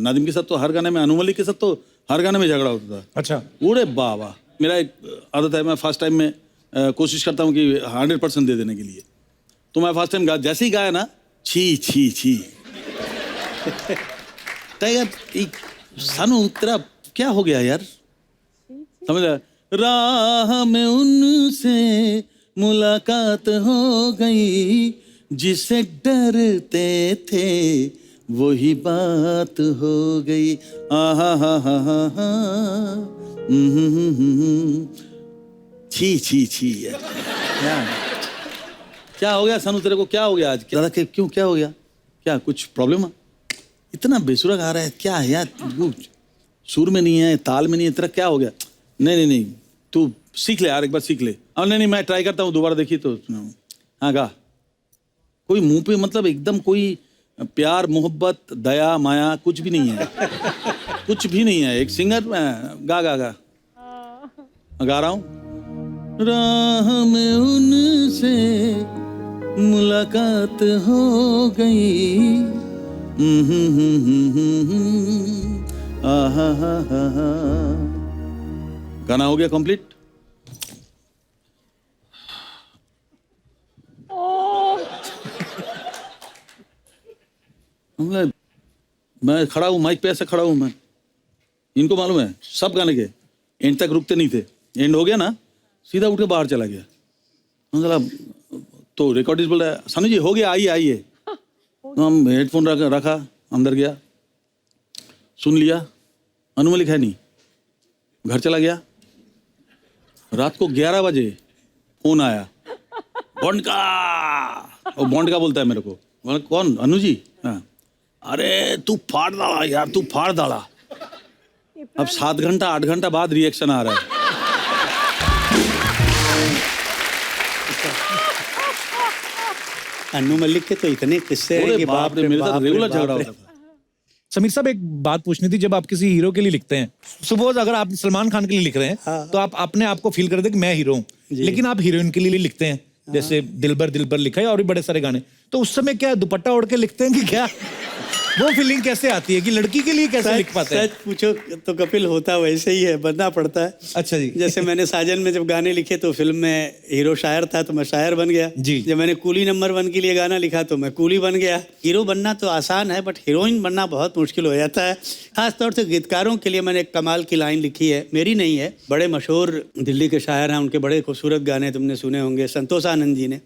नादिम के साथ तो हर गाने में, अनु मलिक के साथ तो हर गाने में झगड़ा होता था। अच्छा। उड़े बाबा, मेरा एक आदत है, मैं फर्स्ट टाइम में कोशिश करता हूँ कि 100% दे देने के लिए। तो मैं फर्स्ट टाइम जैसे ही गाया ना, छी छी छी टाइगर सानू तेरा क्या हो गया यार, समझ राह में उनसे मुलाकात हो गई, जिसे डरते थे वही बात हो गई। आहा हा हा हा हा, छी छी छी यार, क्या हो गया सानू तेरे को, क्या हो गया आज, क्या क्यों, क्या हो गया, क्या कुछ प्रॉब्लम है? इतना बेसुरा गा रहा है, क्या है यार, सुर में नहीं है, ताल में नहीं है, तेरा क्या हो गया? नहीं नहीं नहीं तू सीख ले यार, एक बार सीख ले। और नहीं नहीं मैं ट्राई करता हूँ, दोबारा देखी तो हाँ गा। कोई मुंह पे मतलब एकदम कोई प्यार मोहब्बत दया माया कुछ भी नहीं है, कुछ भी नहीं है। एक सिंगर गा गा गा गा रहा हूँ। राह में उनसे मुलाकात हो गई, आहा हा हा हा। गाना हो गया कंप्लीट। मैं खड़ा हूँ माइक पे, ऐसे खड़ा हूँ मैं, इनको मालूम है सब गाने के एंड तक रुकते नहीं थे, एंड हो गया ना सीधा उठ के बाहर चला गया। तो रिकॉर्डिस्ट बोल रहा है सानू जी हो गया, आइए आइए। तो हम हेडफोन रखा, अंदर गया, सुन लिया, अनु मलिक है नहीं, घर चला गया। रात को 11 बजे फोन आया, बॉन्ड का, वो बॉन्ड का बोलता है मेरे को। बोला कौन? अनु जी। हाँ। अरे तू फाड़ डाला यार, तू फाड़ डाला। अब 7 घंटा 8 घंटा बाद रिएक्शन आ रहा है। अन्नू मलिक के तो इतने किस्से हैं अरे कि बाप रे, मेरे साथ रेगुलर झगड़ा होता था। समीर साहब एक बात पूछनी थी, जब आप किसी हीरो के लिए लिखते हैं, सपोज अगर आप सलमान खान के लिए लिख रहे हैं तो आप अपने आप को फील करते हैं कि मैं हीरो हूँ, लेकिन आप हीरोइन के लिए लिखते हैं, जैसे दिलबर दिलबर लिखा है और भी बड़े सारे गाने, तो उस समय क्या दुपट्टा ओढ़ के लिखते हैं कि क्या? वो फीलिंग कैसे आती है कि लड़की के लिए कैसे लिख पाते हैं? सच पूछो तो कपिल होता वैसे ही है, बनना पड़ता है। अच्छा जी। जैसे मैंने साजन में जब गाने लिखे तो फिल्म में हीरो शायर था तो मैं शायर बन गया जी। जब मैंने कूली नंबर 1 के लिए गाना लिखा तो मैं कूली बन गया। हीरो बनना तो आसान है बट हीरोइन बनना बहुत मुश्किल हो जाता है। खासतौर से गीतकारों के लिए मैंने एक कमाल की लाइन लिखी है, मेरी नहीं है, बड़े मशहूर दिल्ली के शायर हैं, उनके बड़े खूबसूरत गाने तुमने सुने होंगे, संतोष आनंद जी ने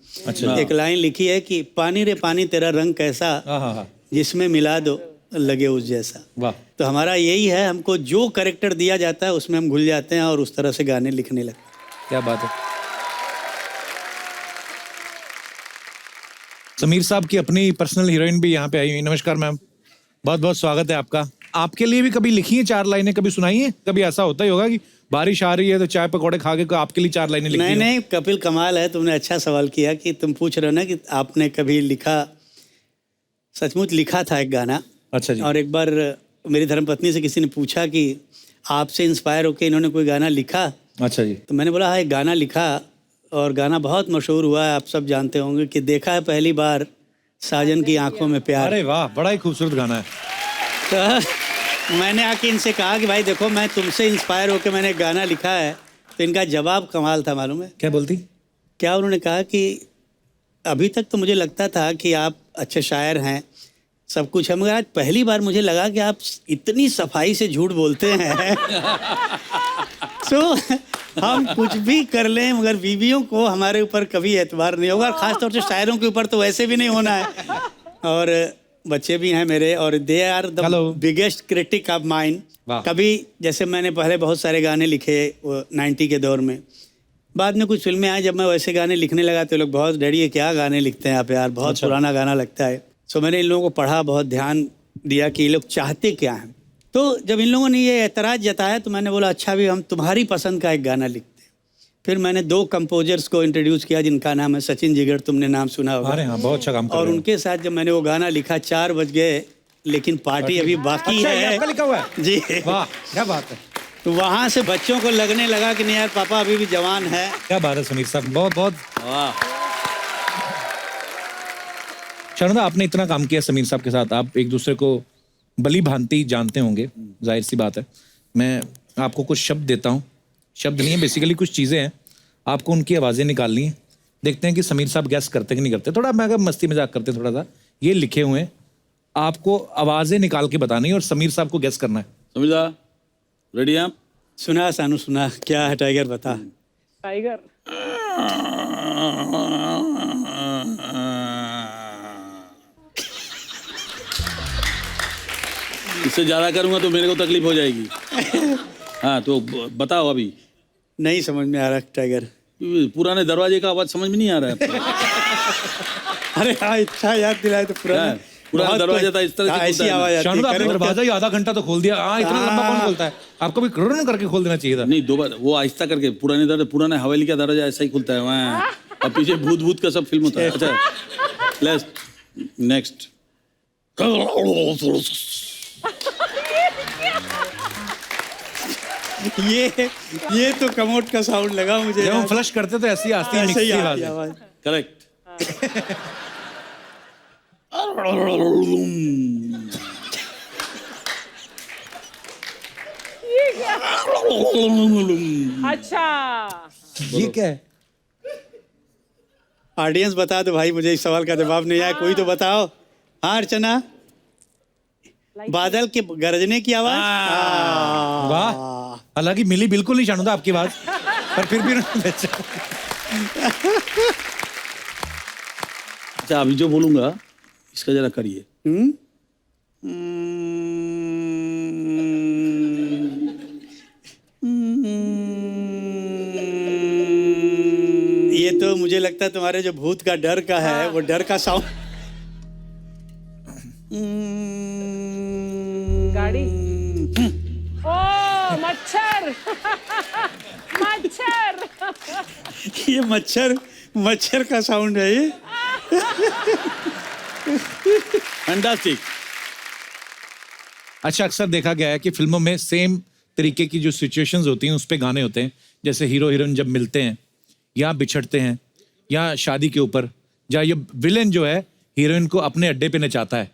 एक लाइन लिखी है कि पानी रे पानी तेरा रंग कैसा, जिसमें मिला दो लगे उस जैसा। वाह। तो हमारा यही है, हमको जो कैरेक्टर दिया जाता है उसमें हम घुल जाते हैं और उस तरह से गाने लिखने लगते हैं। क्या बात है। समीर साहब की अपनी पर्सनल हीरोइन भी यहाँ पे आई हुई। नमस्कार मैम, बहुत बहुत स्वागत है आपका। आपके लिए भी कभी लिखी है 4 लाइनें, कभी सुनाई है? कभी ऐसा होता ही होगा कि बारिश आ रही है तो चाय पकौड़े खा के आपके लिए 4 लाइनें लिखी नहीं हो? नहीं कपिल, कमाल है, तुमने अच्छा सवाल किया कि तुम पूछ रहे हो ना कि आपने कभी लिखा। सचमुच लिखा था एक गाना। अच्छा जी। और एक बार मेरी धर्मपत्नी से किसी ने पूछा कि आपसे इंस्पायर होकर इन्होंने कोई गाना लिखा? अच्छा जी। तो मैंने बोला हाँ एक गाना लिखा और गाना बहुत मशहूर हुआ है, आप सब जानते होंगे कि देखा है पहली बार साजन की आंखों में प्यार। अरे वाह, बड़ा ही खूबसूरत गाना है। तो मैंने आके इनसे कहा कि भाई देखो मैं तुमसे इंस्पायर होकर मैंने एक गाना लिखा है। तो इनका जवाब कमाल था, मालूम है क्या बोलती? क्या उन्होंने कहा कि अभी तक तो मुझे लगता था कि आप अच्छे शायर हैं, सब कुछ है, मगर आज पहली बार मुझे लगा कि आप इतनी सफाई से झूठ बोलते हैं। तो हम कुछ भी कर लें मगर बीवियों को हमारे ऊपर कभी एतबार नहीं होगा, खासतौर से शायरों के ऊपर तो वैसे भी नहीं होना है। और बच्चे भी हैं मेरे और they are the biggest critic of mine. कभी जैसे मैंने पहले बहुत सारे गाने लिखे 90 के दौर में, बाद में कुछ फिल्में आई, जब मैं वैसे गाने लिखने लगा तो लोग बहुत डरी है, क्या गाने लिखते हैं आप यार, बहुत पुराना गाना लगता है। सो मैंने इन लोगों को पढ़ा, बहुत ध्यान दिया कि ये लोग चाहते क्या हैं। तो जब इन लोगों ने ये एतराज़ जताया तो मैंने बोला अच्छा भी हम तुम्हारी पसंद का एक गाना लिखते हैं। फिर मैंने 2 कंपोजर्स को इंट्रोड्यूस किया जिनका नाम है सचिन जिगर, तुमने नाम सुना होगा। अरे हाँ, बहुत अच्छा काम कर और रहे हैं। उनके साथ जब मैंने वो गाना लिखा 4 बज गए लेकिन पार्टी अभी बाकी अच्छा, ये है। आपका लिखा हुआ है? जी। वाह, क्या बात है। तो वहाँ से बच्चों को लगने लगा कि नहीं यार पापा अभी भी जवान है। क्या बात है समीर साहब, बहुत बहुत वाह। शानदार। आपने इतना काम किया समीर साहब के साथ, आप एक दूसरे को भली भांति जानते होंगे, जाहिर सी बात है। मैं आपको कुछ शब्द देता हूँ, शब्द नहीं है बेसिकली कुछ चीज़ें हैं, आपको उनकी आवाज़ें निकालनी है। देखते हैं कि समीर साहब गैस करते कि नहीं करते। थोड़ा मैं अगर मस्ती मजाक करते थोड़ा सा, ये लिखे हुए हैं, आपको आवाज़ें निकाल के बतानी है और समीर साहब को गैस करना है। समझा? रेडी आप? सुना सानू सुना, क्या है टाइगर बता। टाइगर इससे ज्यादा करूंगा तो मेरे को तकलीफ हो जाएगी। हाँ तो बताओ अभी। नहीं समझ में आ रहा टाइगर। पुराने दरवाजे का आवाज समझ में नहीं आ रहा है। अरे हाँ इतना याद दिलाए तो पुराना दरवाजा था इस तरह से ऐसी आवाज आती शानदार, आपने है। दरवाजा ही आधा घंटा तो खोल दिया। हाँ, इतना लंबा कौन खोलता है? आपको भी करोड़ करके खोल देना चाहिए था। नहीं, 2 बार वो आहिस्ता करके पुराने हवेली का दरवाजा ऐसा ही खुलता है वहाँ, और पीछे भूत भूत का सब फिल्म होता है। अच्छा लेट्स नेक्स्ट। ये तो कमोड का साउंड लगा मुझे। जब हम फ्लश करते तो ऐसी आती है ऐसे ही मिक्सी आती आवाज। आवाज। करेक्ट। अच्छा ये क्या है? ऑडियंस बता दो भाई, मुझे इस सवाल का जवाब नहीं आया, कोई तो बताओ। हाँ अर्चना, बादल के गरजने की आवाज। वाह, हालांकि मिली बिल्कुल नहीं शानदार आपकी आवाज, पर फिर भी अच्छा अभी जो बोलूंगा इसका जरा करिए। ये तो मुझे लगता है तुम्हारे जो भूत का डर का है वो डर का साउंड। गाड़ी। ओ मच्छर मच्छर। ये मच्छर का साउंड है ये। फैंटास्टिक। अच्छा, अक्सर देखा गया है कि फिल्मों में सेम तरीके की जो सिचुएशंस होती हैं उस पे गाने होते हैं, जैसे हीरो हीरोइन जब मिलते हैं या बिछड़ते हैं या शादी के ऊपर, या ये विलेन जो है हीरोइन को अपने अड्डे पे नचाता है।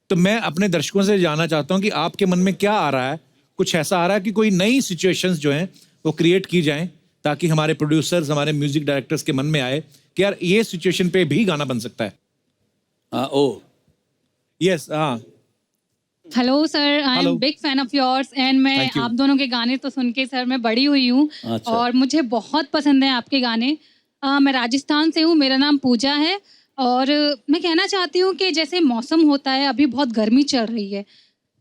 तो मैं अपने दर्शकों से जानना चाहता हूँ कि आपके मन में क्या आ रहा है? कुछ ऐसा आ रहा है कि कोई नई सिचुएशंस जो हैं वो क्रिएट की जाएं ताकि हमारे प्रोड्यूसर्स, हमारे म्यूजिक डायरेक्टर्स के मन में आए कि यार ये सिचुएशन पे भी गाना बन सकता है। ओ यस, हाँ। Hello sir, I Hello. Am big fan of yours and मैं Thank you. आप दोनों के गाने तो सुन के सर मैं बड़ी हुई हूँ अच्छा। और मुझे बहुत पसंद है आपके गाने। मैं राजस्थान से हूँ, मेरा नाम पूजा है और मैं कहना चाहती हूँ कि जैसे मौसम होता है, अभी बहुत गर्मी चल रही है,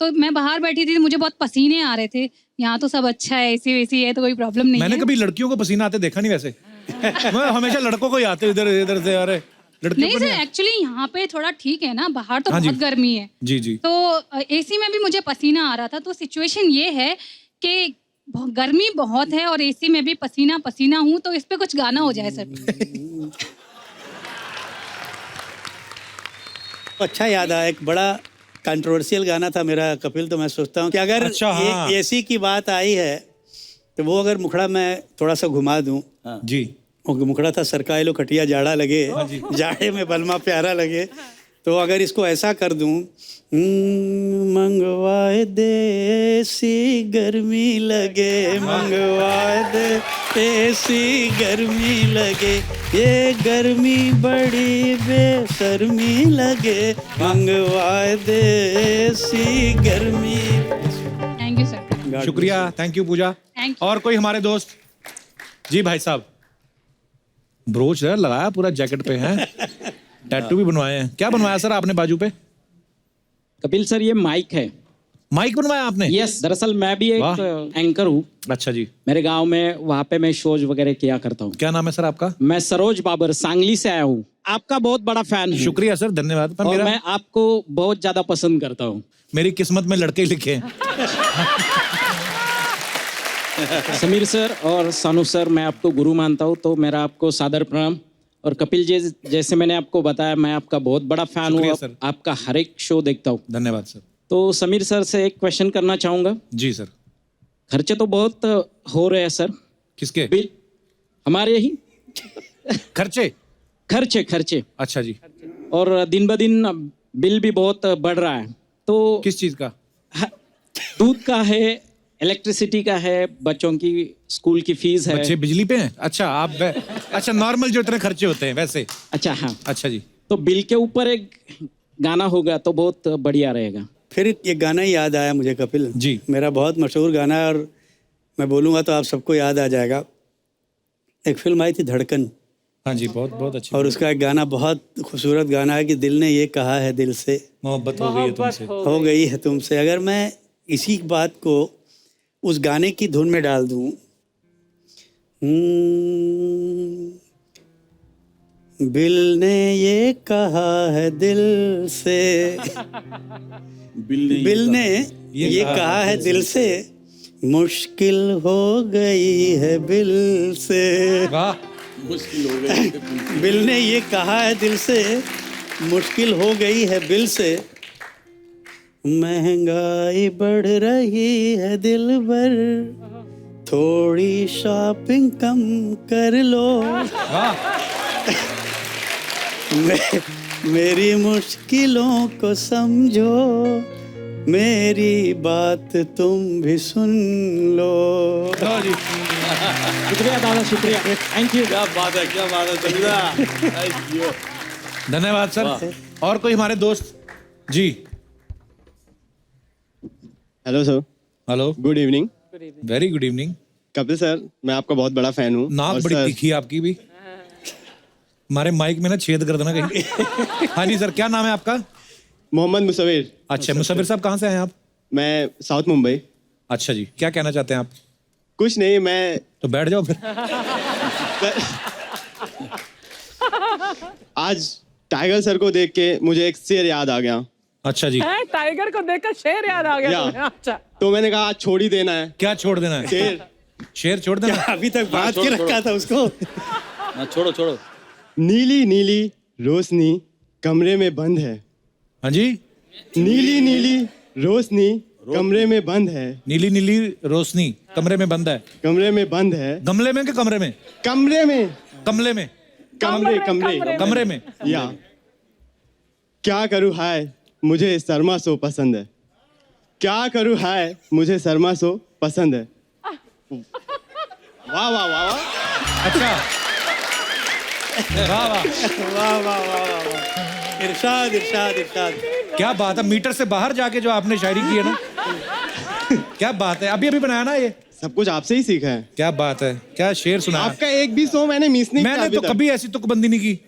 तो मैं बाहर बैठी थी, मुझे बहुत पसीने आ रहे थे। यहाँ तो सब अच्छा है, एसी वेसी है, तो कोई प्रॉब्लम नहीं मैंने है। कभी लड़कियों को पसीना आते देखा नहीं वैसे। मैं हमेशा लड़कों को ही आते इधर इधर से, अरे लड़कियों नहीं को सर, नहीं। एक्चुअली यहाँ पे थोड़ा ठीक है ना, बाहर तो हाँ जी। बहुत गर्मी है। जी जी। तो एसी में भी मुझे पसीना आ रहा था, तो सिचुएशन ये है कि गर्मी बहुत है और एसी में भी पसीना पसीना हूँ, तो इस पे कुछ गाना हो जाए सर। अच्छा याद आया, एक बड़ा कंट्रोवर्शियल गाना था मेरा कपिल, तो मैं सोचता हूँ कि अगर अच्छा, हाँ। एसी की बात आई है तो वो अगर मुखड़ा मैं थोड़ा सा घुमा दूं, जी। वो मुखड़ा था सरकाए लो खटिया जाड़ा लगे, जाड़े में बलमा प्यारा लगे, तो अगर इसको ऐसा कर दूं, मंगवाए दे एसी गर्मी लगे, मंगवाए दे एसी गर्मी लगे, ये गर्मी बड़ी बेशर्मी लगे, मंगवाए दे एसी गर्मी। Thank you sir. शुक्रिया, thank you Pooja. Thank you. और कोई हमारे दोस्त? जी भाई साहब, ब्रोच है लगाया पूरा जैकेट पे है, टैटू भी बनवाए हैं। क्या बनवाया सर आपने बाजू पे? कपिल सर, ये माइक है। माइक बनवाया आपने? यस, दरअसल मैं भी वाह। एक एंकर हूँ। अच्छा जी। मेरे गांव में वहाँ पे मैं शोज वगैरह किया करता हूँ। क्या नाम है सर आपका? मैं सरोज बाबर सांगली से आया हूँ, आपका बहुत बड़ा फैन हूँ। शुक्रिया सर, धन्यवाद। पर और मेरा मैं आपको बहुत ज्यादा पसंद करता हूँ। मेरी किस्मत में लड़के ही लिखे हैं। समीर सर और सानू सर, मैं आपको गुरु मानता हूँ, तो मेरा आपको सादर प्रणाम। और कपिल जी, जैसे मैंने आपको बताया, मैं आपका बहुत बड़ा फैन शुक्रिया हूँ, सर। आपका हर एक शो देखता हूँ। धन्यवाद सर। तो समीर सर से एक क्वेश्चन करना चाहूँगा। जी सर। खर्चे तो बहुत हो रहे हैं सर। किसके? बिल हमारे ही खर्चे? खर्चे। अच्छा जी। और दिन ब दिन बिल भी बहुत बढ़ रहा है। तो किस चीज का? दूध का है, इलेक्ट्रिसिटी का है, बच्चों की स्कूल की फीस है। बच्चे बिजली पे हैं? अच्छा अच्छा, नॉर्मल जो इतने खर्चे होते हैं वैसे। अच्छा हाँ, अच्छा जी। तो बिल के ऊपर एक गाना होगा तो बहुत बढ़िया रहेगा। फिर ये गाना ही याद आया मुझे कपिल जी। मेरा बहुत मशहूर गाना है, और मैं बोलूँगा तो आप सबको याद आ जाएगा। एक फिल्म आई थी धड़कन, हाँ जी, बहुत बहुत अच्छी। और उसका एक गाना बहुत खूबसूरत गाना है कि दिल ने ये कहा है दिल से, मोहब्बत हो गई है तुमसे। हो गई है तुमसे। अगर मैं इसी बात को उस गाने की धुन में डाल दूं, बिल ने ये कहा है दिल से, बिल ने ये कहा है दिल से, मुश्किल हो गई है बिल से, वाह। मुश्किल हो गई। बिल ने ये कहा है दिल से, मुश्किल हो गई है बिल से, महंगाई बढ़ रही है दिल भर, थोड़ी शॉपिंग कम कर लो, मेरी मुश्किलों को समझो, मेरी बात तुम भी सुन लो। शुक्रिया दादा, शुक्रिया, थैंक यू। क्या बात है, क्या बात है, चलिए। धन्यवाद सर। और कोई हमारे दोस्त? जी। Hello sir. Hello, good evening. Very good evening. Kapil sir, मैं आपका बहुत बड़ा फैन हूँ। नाक और बड़ी सर, तीखी है आपकी भी। हमारे माइक में ना छेद कर देना कहीं। हाँ जी सर, क्या नाम है आपका? मोहम्मद मुसविर। अच्छा, मुसविर साहब कहाँ से आए आप? मैं साउथ मुंबई। अच्छा जी, क्या कहना चाहते हैं आप? कुछ नहीं, मैं तो बैठ जाओ फिर। आज टाइगर सर को देख के मुझे एक शेर याद आ गया। अच्छा जी, टाइगर को देखकर शेर याद आ गया या। तुम्हें। अच्छा, तो मैंने कहा आज छोड़ ही देना है क्या छोड़ देना है? शेर। शेर छोड़ देना है? अभी तक बात के रखा था उसको। हाँ, छोड़ो छोड़ो। नीली नीली रोशनी कमरे में बंद है। हाँ जी, नीली नीली रोशनी कमरे में बंद है। नीली नीली रोशनी कमरे में बंद है। कमरे में बंद है। गमले में कि कमरे में? कमरे में। कमले में, कमरे कमरे कमरे में। या। क्या करूँ हाय मुझे शर्मा शो पसंद है। क्या करूँ हाय मुझे शर्मा शो पसंद है। वाह वाह वाह वाह। अच्छा, वाह वाह, वाह वाह वाह वाह वाह। इरशाद इरशाद इरशाद। क्या बात है। मीटर से बाहर जाके जो आपने शायरी की है ना, क्या बात है। अभी अभी बनाया ना ये? सब कुछ आपसे ही सीखा है। क्या बात है, क्या शेर सुना। आपका एक भी शो मैंने मिस नहीं किया मैंने अभी तो तक। कभी ऐसी तुकबंदी नहीं की।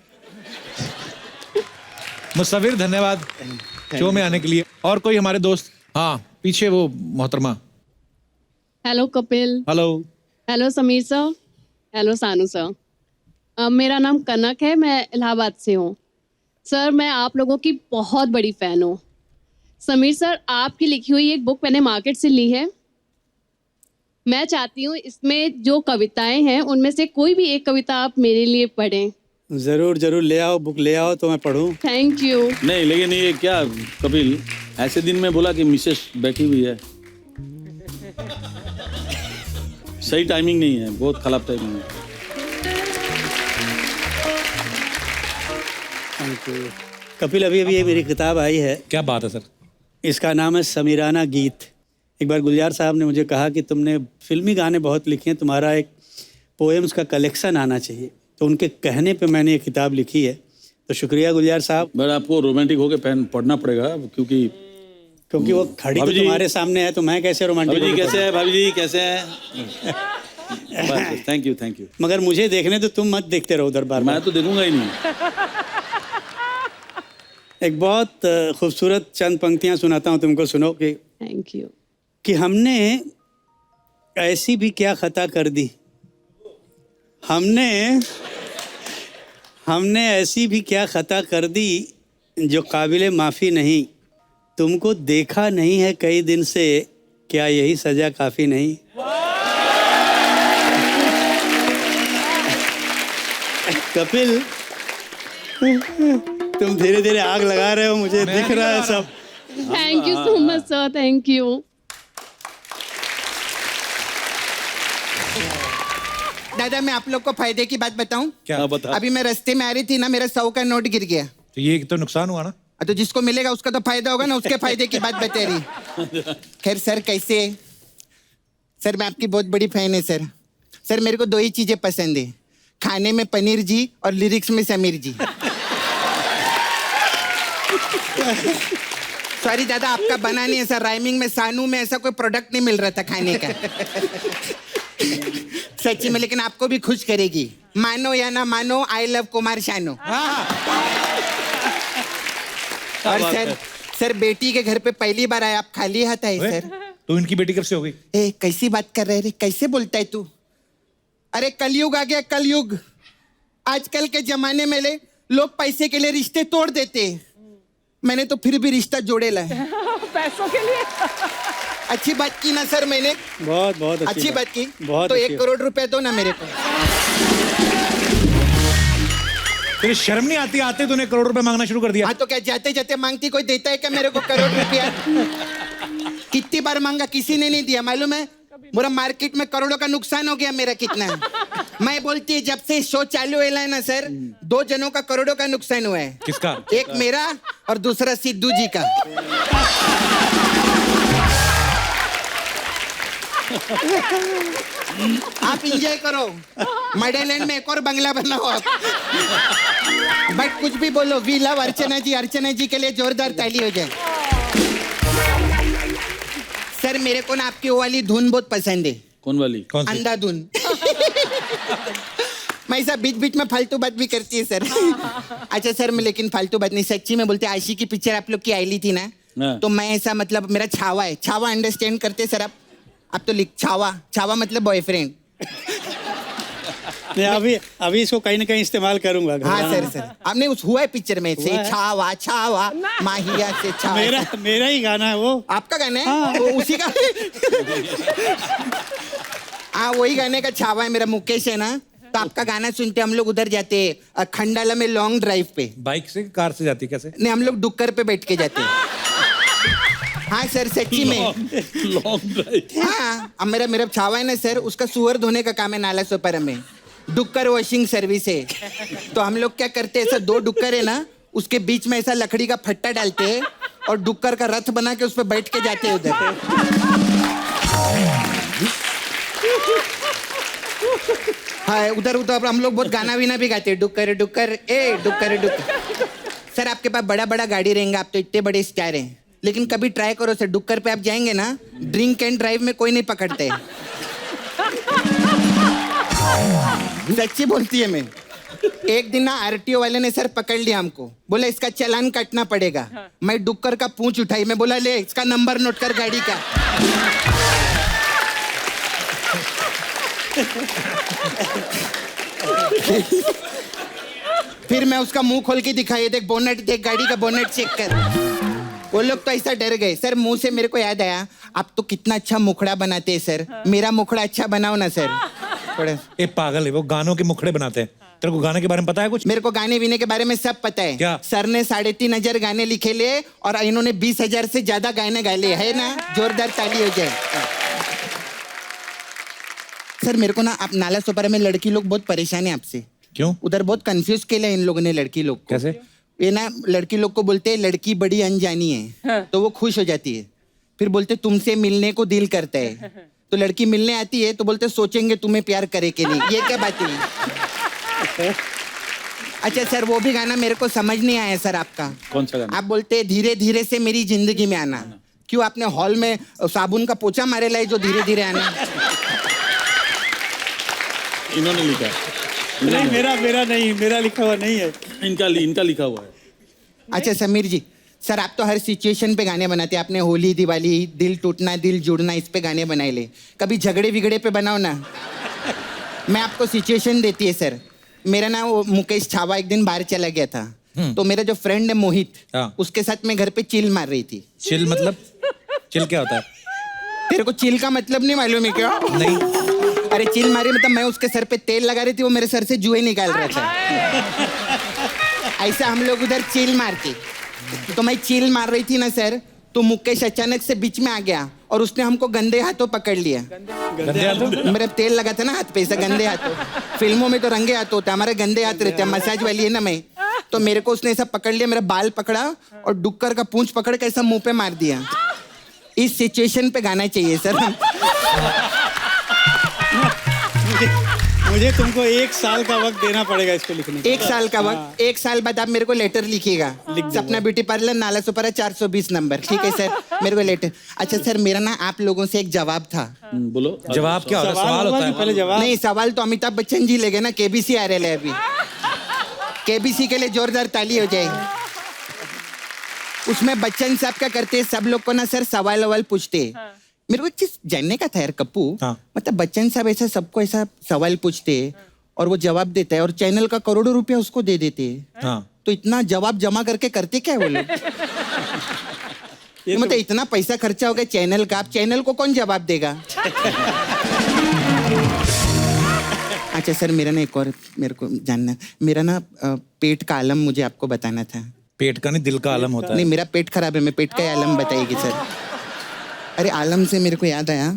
मुसव्विर धन्यवाद शो में आने के लिए। और कोई हमारे दोस्त? हाँ, पीछे वो मोहतरमा। Hello Kapil, hello. Hello Sameer sir, hello सानू सर। मेरा नाम कनक है, मैं इलाहाबाद से हूँ। सर मैं आप लोगों की बहुत बड़ी फ़ैन हूँ। समीर सर आपकी लिखी हुई एक बुक मैंने मार्केट से ली है। मैं चाहती हूँ इसमें जो कविताएं हैं उनमें से कोई भी एक कविता आप मेरे लिए पढ़ें। जरूर जरूर ले आओ, बुक ले आओ तो मैं पढ़ूं। Thank you. नहीं, लेकिन ये क्या कपिल, ऐसे दिन में बोला कि मिसेस बैठी हुई है। सही टाइमिंग नहीं है, बहुत खराब टाइमिंग है। Thank you. कपिल अभी अभी ये मेरी किताब आई है, क्या बात है सर। इसका नाम है समीराना गीत। एक बार गुलजार साहब ने मुझे कहा कि तुमने फिल्मी गाने बहुत लिखे हैं, तुम्हारा एक पोएम्स का कलेक्शन आना चाहिए। तो उनके कहने पे मैंने ये किताब लिखी है। तो शुक्रिया गुलजार साहब। बट आपको रोमांटिक होकर पढ़ना पड़ेगा, क्योंकि वो खड़ी तो भाभी जी- तुम्हारे सामने है तो मैं कैसे रोमांटिक भाभी जी होऊं? कैसे है? भाभी जी कैसे है? Thank you thank you. मगर मुझे देखने तो तुम मत देखते रहो उधर बार मैं बार। तो देखूंगा ही नहीं। एक बहुत खूबसूरत चंद पंक्तियां सुनाता हूँ तुमको, सुनो थैंक यू। कि हमने ऐसी भी क्या खता कर दी, हमने ऐसी भी क्या खता कर दी जो काबिले माफ़ी नहीं। तुमको देखा नहीं है कई दिन से, क्या यही सजा काफ़ी नहीं। कपिल तुम धीरे धीरे आग लगा रहे हो, मुझे दिख रहा है सब। Thank you so much sir, thank you. दादा मैं आप लोग को फायदे की बात बताऊं? क्या बता। अभी मैं रास्ते में आ रही थी ना, मेरा 100 का नोट गिर गया। तो ये तो नुकसान हुआ ना। तो जिसको मिलेगा उसका तो फायदा होगा ना, उसके फायदे की बात बता रही। खैर सर कैसे? सर मैं आपकी बहुत बड़ी फैन है सर। सर मेरे को 2 ही चीजें पसंद है, खाने में पनीर जी और लिरिक्स में समीर जी। सॉरी दादा, आपका बना नहीं है सर। राइमिंग में सानू में ऐसा कोई प्रोडक्ट नहीं मिल रहा था खाने का। सच्ची में, लेकिन आपको भी खुश करेगी। मानो या ना मानो, आई लव कुमार शानू। और सर बेटी के घर पे पहली बार आए, आप खाली हाथ आए सर। तो इनकी बेटी कब से हो गई? ए कैसी बात कर रहे रे, कैसे बोलता है तू? अरे कलयुग आ गया, कलयुग। आजकल के जमाने में लोग पैसे के लिए रिश्ते तोड़ देते। मैंने तो फिर भी रिश्ता जोड़ेला है। पैसों के लिए। अच्छी बात की ना सर मैंने? बहुत बहुत अच्छी बात की। बहुत तो अच्छी 1 करोड़ रुपए दो ना मेरे को। तेरे शर्म नहीं आती? आते तूने करोड़ रुपए मांगना शुरू कर दिया। हाँ तो क्या जाते जाते मांगती कोई देता है क्या मेरे को करोड़ रुपया? कितनी बार मांगा, किसी ने नहीं दिया। मालूम है पूरा मार्केट में करोड़ों का नुकसान हो गया मेरा। कितना मैं बोलती है, जब से शो चालू हुआ है ना सर, 2 जनों का करोड़ों का नुकसान हुआ है। किसका? एक मेरा और दूसरा सिद्धू जी का। आप इंजॉय करो, मडेलैंड में एक और बंगला बनाओ आप। बट कुछ भी बोलो, वी लव अर्चना जी। अर्चना जी के लिए जोरदार ताली हो जाए। सर मेरे को ना आपकी वो वाली धुन बहुत पसंद है। कौन वाली? कौन सी? अंधाधुन। मैं ऐसा बीच बीच में फालतू बात भी करती है सर। अच्छा सर, मैं लेकिन फालतू बात नहीं, सच्ची में बोलते। आशी की पिक्चर आप लोग की आई थी ना, हाँ। तो मैं ऐसा मतलब मेरा छावा है। छावा अंडरस्टैंड करते सर आप तो लिख छावा। छावा मतलब बॉयफ्रेंड। नहीं, अभी इसको कहीं ना कहीं इस्तेमाल करूंगा। हाँ सर सर, आपने उस हुआ है पिक्चर में से छावा छावा माहिया से छावा, मेरा ही गाना है वो। आपका गाना है? वो उसी का हाँ वही गाने का छावा है मेरा, मुकेश है ना। तो आपका गाना सुनते हम लोग उधर जाते खंडाला में लॉन्ग ड्राइव पे। बाइक से कार से जाती कैसे? नहीं हम लोग डुक्कर पे बैठ के जाते हैं। हाँ सर सच्ची में। Long drive. हाँ अब मेरा छावा है ना सर, उसका सुअर धोने का काम है नाला सोपारा में। डुक्कर वॉशिंग सर्विस है। तो हम लोग क्या करते हैं, ऐसा 2 डुक्कर है ना, उसके बीच में ऐसा लकड़ी का फट्टा डालते हैं और डुक्कर का रथ बना के उस पर बैठ के जाते हैं उधर। हाँ उधर उधर हम लोग बहुत गाना वीना भी गाते हैं, डुक्कर डुक्कर ए डुक्कर डुक्कर। सर आपके पास बड़ा बड़ा गाड़ी रहेंगे, आप तो इतने बड़े स्टार हैं, लेकिन कभी ट्राई करो सर, डुक्कर पे आप जाएंगे ना, ड्रिंक एंड ड्राइव में कोई नहीं पकड़ते। सच्ची बोलती है मैं। एक दिन ना आरटीओ वाले ने सर पकड़ लिया हमको, बोला इसका चालान काटना पड़ेगा। मैं डुक्कर का पूंछ उठाई, मैं बोला ले इसका नंबर नोट कर गाड़ी का। फिर मैं उसका मुंह खोल के दिखाई, देख बोनेट देख, गाड़ी का बोनेट चेक कर। वो लोग तो ऐसा डर गए सर। मुंह से मेरे को याद आया, आप तो कितना अच्छा मुखड़ा बनाते हैं सर, मेरा मुखड़ा अच्छा बनाओ ना सर थोड़ा। ए पागल है वो, गानों के मुखड़े बनाते हैं। तेरे को गाने के बारे में पता है कुछ? मेरे को गाने वीने के बारे में सब पता है। क्या? सर ने 3,500 गाने लिखे ले और इन्होंने 20,000 से ज्यादा गाने गा लिए है ना। जोरदार ताली हो जाए। सर मेरे को ना आप नाला सोपारा में लड़की लोग बहुत परेशान है आपसे। क्यों? उधर बहुत कंफ्यूज किया इन लोगों ने लड़की लोग को। कैसे? ये ना लड़की लोग को बोलते हैं लड़की बड़ी अनजानी है। तो वो खुश हो जाती है, फिर बोलते तुमसे मिलने को दिल करता है। तो लड़की मिलने आती है तो बोलते सोचेंगे तुम्हें प्यार करे के लिए। ये क्या बात है? अच्छा सर वो भी गाना मेरे को समझ नहीं आया सर आपका। कौन सा गाना? आप बोलते हैं धीरे धीरे से मेरी जिंदगी में आना। क्यों आपने हॉल में साबुन का पोछा मारे ला है जो धीरे धीरे आना? इन्होंने लिखा है। नहीं मेरा नहीं, मेरा लिखा हुआ नहीं है। इनका लिखा हुआ है। अच्छा समीर जी, सर आप तो हर सिचुएशन पे गाने बनाते हैं। आपने होली दिवाली, दिल टूटना दिल जुड़ना, इस पे गाने बनाए ले। कभी झगड़े विगड़े पे बनाओ ना। मैं आपको सिचुएशन देती है सर। मेरा ना वो मुकेश छावा एक दिन बाहर चला गया था, तो मेरा जो फ्रेंड है मोहित, उसके साथ मैं घर पे चिल मार रही थी। चिल मतलब? चिल क्या होता है? तेरे को चिल का मतलब नहीं मालूम है क्या? नहीं। अरे चिल मारी मतलब मैं उसके सर पे तेल लगा रही थी, वो मेरे सर से जुए निकाल रहा था। ऐसा हम लोग उधर चिल मारते। तो मैं चिल मार रही थी ना सर, तो मुकेश अचानक से बीच में आ गया और उसने हमको गंदे हाथों पकड़ लिया। गंदे हाथों? मेरा तेल लगा था ना हाथ पे, ऐसा गंदे हाथों। फिल्मों में तो रंगे हाथ होते, हमारे गंदे हाथ रहते हैं, मसाज वाली है ना मैं। तो मेरे को उसने ऐसा पकड़ लिया, मेरा बाल पकड़ा और डुक्कर का पूंछ पकड़ के ऐसा मुंह पे मार दिया। इस सिचुएशन पे गाना चाहिए सर। मुझे तुमको 1 साल का वक्त देना पड़ेगा इसको लिखने का। 1 साल का वक्त? 1 साल बाद आप मेरे को लेटर लिखिएगा। सपना beauty parlour Nala Sopara 420 number. ठीक है सर, मेरे को लेटर। अच्छा सर मेरा ना आप लोगों से एक जवाब था। बोलो। जवाब क्या होता है? सवाल होता है पहले जवाब। नहीं सवाल तो अमिताभ बच्चन जी लेंगे ना, केबीसी आ रहे हैं अभी। केबीसी के लिए जोरदार ताली हो जाएगी। उसमें बच्चन साहब क्या करते हैं, सब लोग को ना सर सवाल ववाल पूछते हैं। मेरे को एक चीज जानने का था यार कप्पू। मतलब बच्चन साहब ऐसा सबको ऐसा सवाल पूछते हैं और वो जवाब देता है और चैनल का करोड़ों रुपया उसको दे देते हैं। तो इतना जवाब जमा करके करते क्या है वो लोग? मतलब इतना पैसा खर्चा हो गया चैनल का, आप चैनल को कौन जवाब देगा? अच्छा सर मेरा ना एक और मेरे को जानना, मेरा ना पेट का आलम मुझे आपको बताना था। पेट का नहीं, दिल का आलम होता है। नहीं मेरा पेट खराब है, मैं पेट का आलम बताएगी सर। अरे आलम से मेरे को याद आया,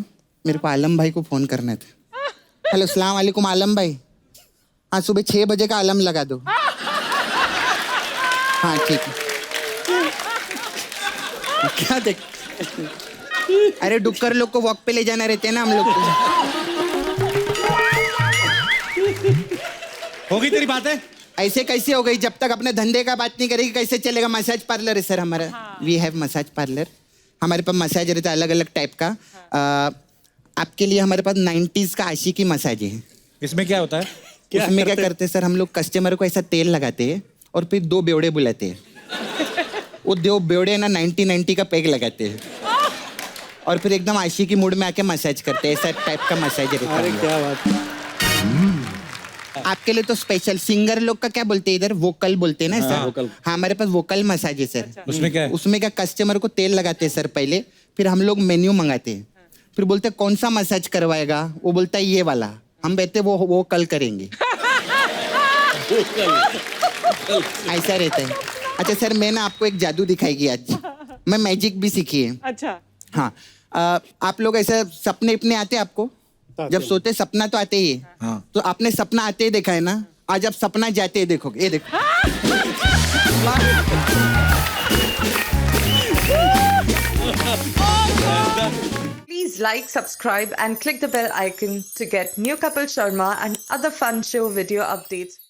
मेरे को आलम भाई को फोन करना था। हेलो अस्सलाम वालेकुम आलम भाई। हाँ सुबह 6 बजे का आलम लगा दो। हाँ ठीक है। क्या देख, अरे डुक्कर लोग को वॉक पे ले जाना रहते हैं ना हम लोग को। होगी तेरी बातें? ऐसे कैसे हो गई? जब तक अपने धंधे का बात नहीं करेगी कैसे चलेगा? मसाज पार्लर है सर हमारा। We have massage parlour. हमारे पास मसाज रहता है अलग अलग टाइप का। आपके लिए हमारे पास 90s का आशिकी मसाज है। इसमें क्या होता है? उसमें क्या करते हैं सर, हम लोग कस्टमर को ऐसा तेल लगाते हैं और फिर 2 बेवड़े बुलाते हैं। वो 2 बेवड़े ना 90 का पैक लगाते हैं और फिर एकदम आशिकी मूड में आके मसाज करते हैं। ऐसा टाइप का मसाज रहता है। क्या बात। आपके लिए तो स्पेशल सिंगर लोग का क्या बोलते हैं इधर वोकल बोलते हैं ना सर vocal। हाँ हमारे पास वोकल मसाज है सर उसमें क्या है? उसमें क्या कस्टमर को तेल लगाते हैं सर पहले फिर हम लोग मेन्यू मंगाते हैं फिर बोलते हैं कौन सा मसाज करवाएगा वो बोलता है ये वाला हम कहते हैं वो कल करेंगे ऐसा रहता है अच्छा सर मैं ना आपको एक जादू दिखाएगी आज मैं मैजिक भी सीखी है अच्छा हाँ आप लोग ऐसे सपने अपने आते हैं आपको जब सोते सपना तो आते ही है हाँ। तो आपने सपना आते ही देखा है ना आज आप सपना जाते ही देखोगे ये देखो Please like, subscribe and click the bell icon to get new Kapil Sharma and other fun show video updates.